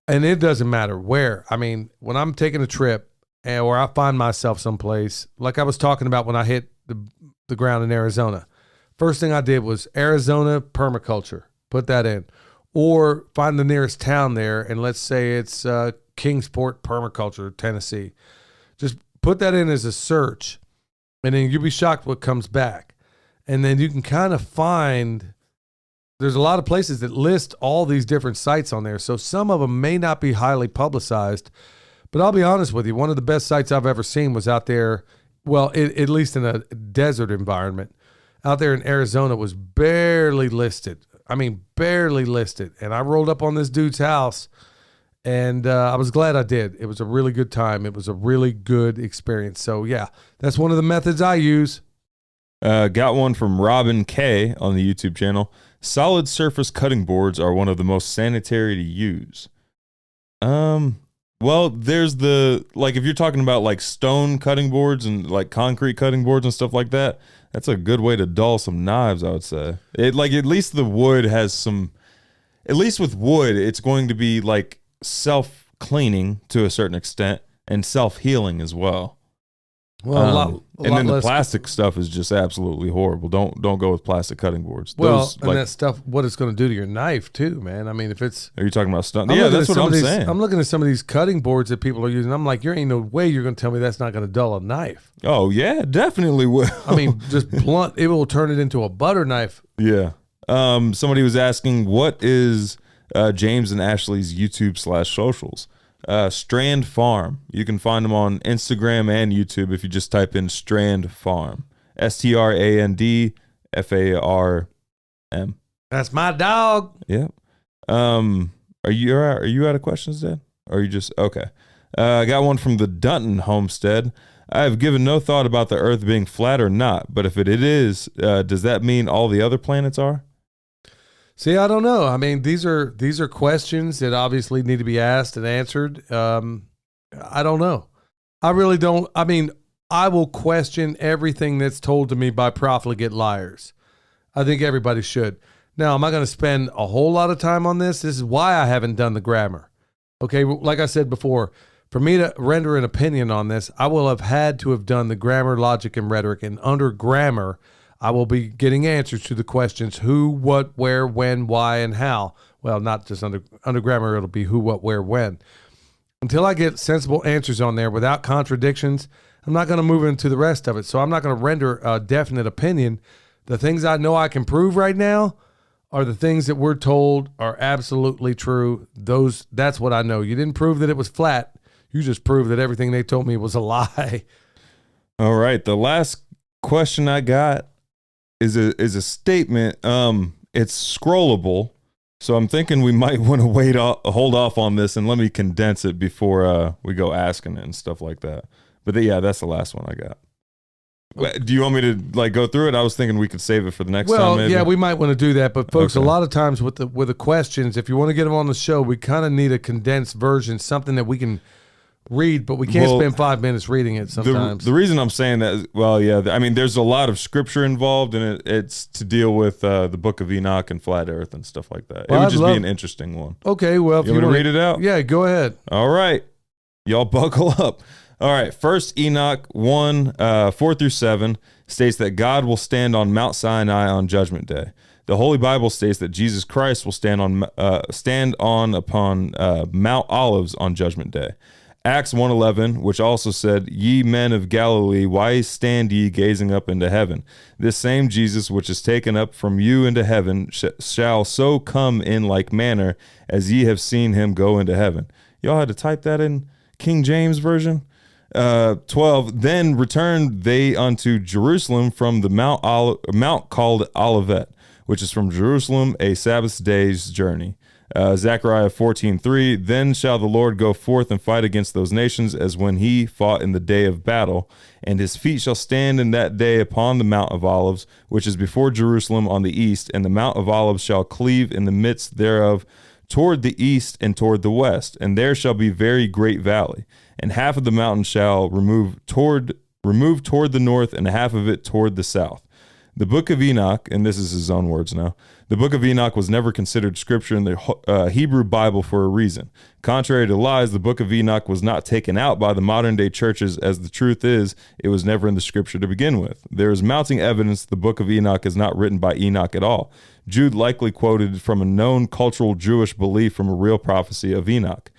And it doesn't matter where. I mean, when I'm taking a trip, or I find myself someplace, like I was talking about when I hit the ground in Arizona. First thing I did was Arizona permaculture, put that in. Or find the nearest town there, and let's say it's Kingsport Permaculture, Tennessee. Just put that in as a search, and then you'll be shocked what comes back. And then you can kind of find, there's a lot of places that list all these different sites on there. So some of them may not be highly publicized, but I'll be honest with you, one of the best sites I've ever seen was out there, well, at least in a desert environment. Out there in Arizona was barely listed. I mean, barely listed. And I rolled up on this dude's house, and I was glad I did. It was a really good time. It was a really good experience. So, yeah, that's one of the methods I use. Got one from Robin K on the YouTube channel. Solid surface cutting boards are one of the most sanitary to use. Well, there's if you're talking about like stone cutting boards and like concrete cutting boards and stuff like that, that's a good way to dull some knives, I would say. At least the wood has some, at least with wood, it's going to be like self-cleaning to a certain extent and self-healing as well. Well, a lot and then the less. plastic stuff is just absolutely horrible. Don't go with plastic cutting boards. Well, Those, and that stuff, what it's going to do to your knife too, man. I mean, if it's, are you talking about stuff? I'm Yeah, looking that's at what some I'm of these, saying. I'm looking at some of these cutting boards that people are using. I'm like, there ain't no way you're going to tell me that's not going to dull a knife. Oh yeah, definitely will. I mean, just blunt, it will turn it into a butter knife. Yeah. Somebody was asking, what is James and Ashley's YouTube/socials? Strand Farm. You can find them on Instagram and YouTube if you just type in Strand Farm. STRAND FARM. That's my dog. Yep. Are you out of questions, Dad? Or are you just okay? I got one from the Dutton Homestead. I have given no thought about the Earth being flat or not, but if it is, does that mean all the other planets are? See, I don't know. I mean, these are questions that obviously need to be asked and answered. I don't know. I really don't. I mean, I will question everything that's told to me by profligate liars. I think everybody should. Now, am I going to spend a whole lot of time on this? This is why I haven't done the grammar. Okay, like I said before, for me to render an opinion on this, I will have had to have done the grammar, logic, and rhetoric. And under grammar, I will be getting answers to the questions who, what, where, when, why, and how. Well, not just under grammar, it'll be who, what, where, when. Until I get sensible answers on there without contradictions, I'm not going to move into the rest of it. So I'm not going to render a definite opinion. The things I know I can prove right now are the things that we're told are absolutely true. That's what I know. You didn't prove that it was flat. You just proved that everything they told me was a lie. All right. The last question I got is a statement. It's scrollable, so I'm thinking we might want to hold off on this and let me condense it before we go asking it and stuff like that. But yeah, that's the last one I got. Do you want me to go through it? I was thinking we could save it for the next time. Well, maybe. yeah, we might want to do that. But folks, Okay. a lot of times with the questions, if you want to get them on the show, we kind of need a condensed version, something that we can read, but we can't spend 5 minutes reading it sometimes. The reason I'm saying that is, well, yeah, I mean, there's a lot of scripture involved, and it's to deal with the Book of Enoch and flat Earth and stuff like that. Well, it would just be an interesting one. Okay, well, if You want me to read it out? Yeah, go ahead. All right. Y'all buckle up. All right. First Enoch 1, 4-7 states that God will stand on Mount Sinai on Judgment Day. The Holy Bible states that Jesus Christ will stand on upon Mount Olives on Judgment Day. Acts 1:11, which also said, "Ye men of Galilee, why stand ye gazing up into heaven? This same Jesus which is taken up from you into heaven shall so come in like manner as ye have seen him go into heaven." Y'all had to type that in King James Version. 12, then returned they unto Jerusalem from the mount called Olivet, which is from Jerusalem a Sabbath day's journey. Zechariah 14:3, then shall the Lord go forth and fight against those nations as when he fought in the day of battle, and his feet shall stand in that day upon the Mount of Olives, which is before Jerusalem on the east, and the Mount of Olives shall cleave in the midst thereof toward the east and toward the west, and there shall be very great valley, and half of the mountain shall remove toward the north, and half of it toward the south. The book of Enoch, and this is his own words now, the book of Enoch was never considered scripture in the Hebrew Bible for a reason. Contrary to lies, the book of Enoch was not taken out by the modern day churches, as the truth is, it was never in the scripture to begin with. There is mounting evidence the book of Enoch is not written by Enoch at all. Jude likely quoted from a known cultural Jewish belief from a real prophecy of Enoch.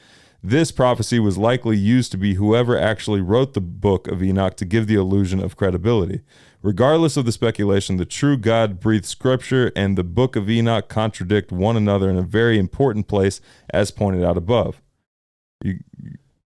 This prophecy was likely used to be whoever actually wrote the book of Enoch to give the illusion of credibility. Regardless of the speculation, the true God-breathed scripture and the book of Enoch contradict one another in a very important place, as pointed out above.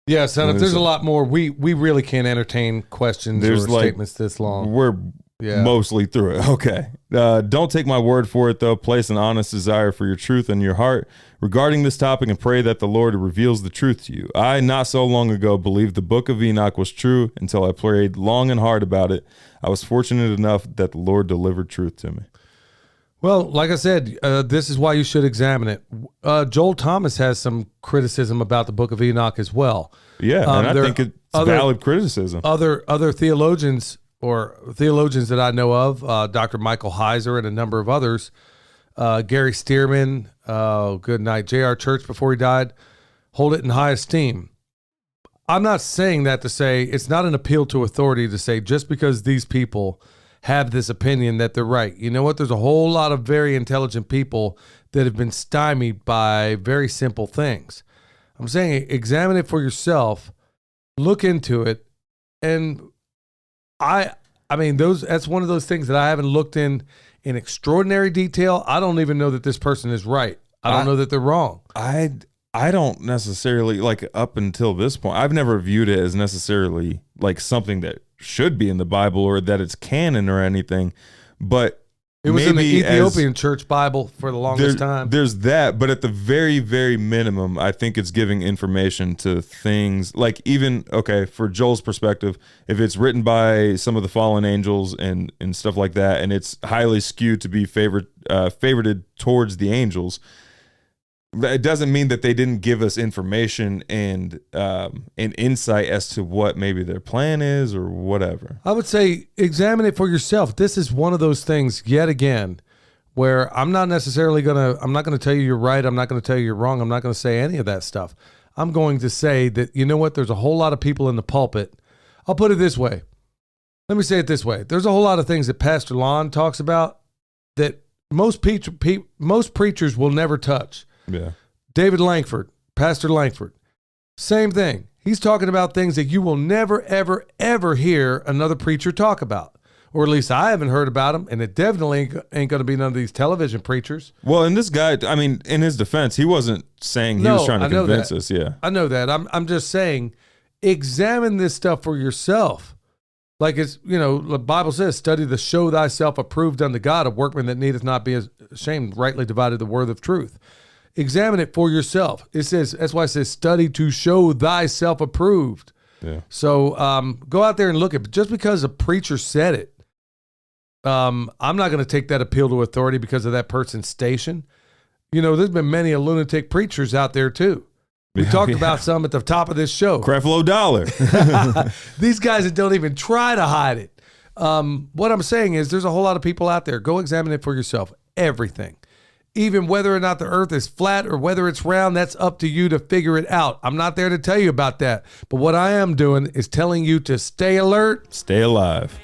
Yeah, son, if there's a lot more, we really can't entertain questions or statements this long. We're mostly through it. Okay. Don't take my word for it, though. Place an honest desire for your truth in your heart regarding this topic and pray that the Lord reveals the truth to you. I, not so long ago, believed the book of Enoch was true until I prayed long and hard about it. I was fortunate enough that the Lord delivered truth to me. Well, like I said, this is why you should examine it. Joel Thomas has some criticism about the book of Enoch as well. Yeah, and I think it's valid criticism. Other theologians that I know of, Dr. Michael Heiser and a number of others, Gary Stearman, good night, J.R. Church before he died, hold it in high esteem. I'm not saying that to say it's not an appeal to authority to say just because these people have this opinion that they're right. You know what? There's a whole lot of very intelligent people that have been stymied by very simple things. I'm saying examine it for yourself, look into it, and I mean that's one of those things that I haven't looked in extraordinary detail. I don't even know that this person is right. I don't know that they're wrong. I don't necessarily, like, up until this point, I've never viewed it as necessarily like something that should be in the Bible or that it's canon or anything, but it was in the Ethiopian church Bible for the longest time. There's that, but at the very, very minimum, I think it's giving information to things like, even, okay, for Joel's perspective, if it's written by some of the fallen angels and stuff like that, and it's highly skewed to be favorited towards the angels, it doesn't mean that they didn't give us information and insight as to what maybe their plan is or whatever. I would say examine it for yourself. This is one of those things, yet again, where I'm not going to tell you you're right. I'm not going to tell you you're wrong. I'm not going to say any of that stuff. I'm going to say that, you know what? There's a whole lot of people in the pulpit. I'll put it this way. Let me say it this way. There's a whole lot of things that Pastor Lon talks about that most preachers will never touch. Yeah. David Langford, Pastor Langford, same thing. He's talking about things that you will never, ever, ever hear another preacher talk about. Or at least I haven't heard about them, and it definitely ain't going to be none of these television preachers. Well, and this guy, I mean, in his defense, he wasn't saying he was trying to convince us. Yeah. I know that. I'm just saying, examine this stuff for yourself. Like it's, the Bible says, study to show thyself approved unto God, a workman that needeth not be ashamed, rightly divided the word of truth. Examine it for yourself. It says, that's why it says, study to show thyself approved. Yeah. So go out there and look at it. Just because a preacher said it, I'm not going to take that appeal to authority because of that person's station. There's been many lunatic preachers out there too. We talked about some at the top of this show. Creflo Dollar. These guys that don't even try to hide it. What I'm saying is there's a whole lot of people out there. Go examine it for yourself. Everything. Even whether or not the earth is flat or whether it's round, that's up to you to figure it out. I'm not there to tell you about that. But what I am doing is telling you to stay alert. Stay alive.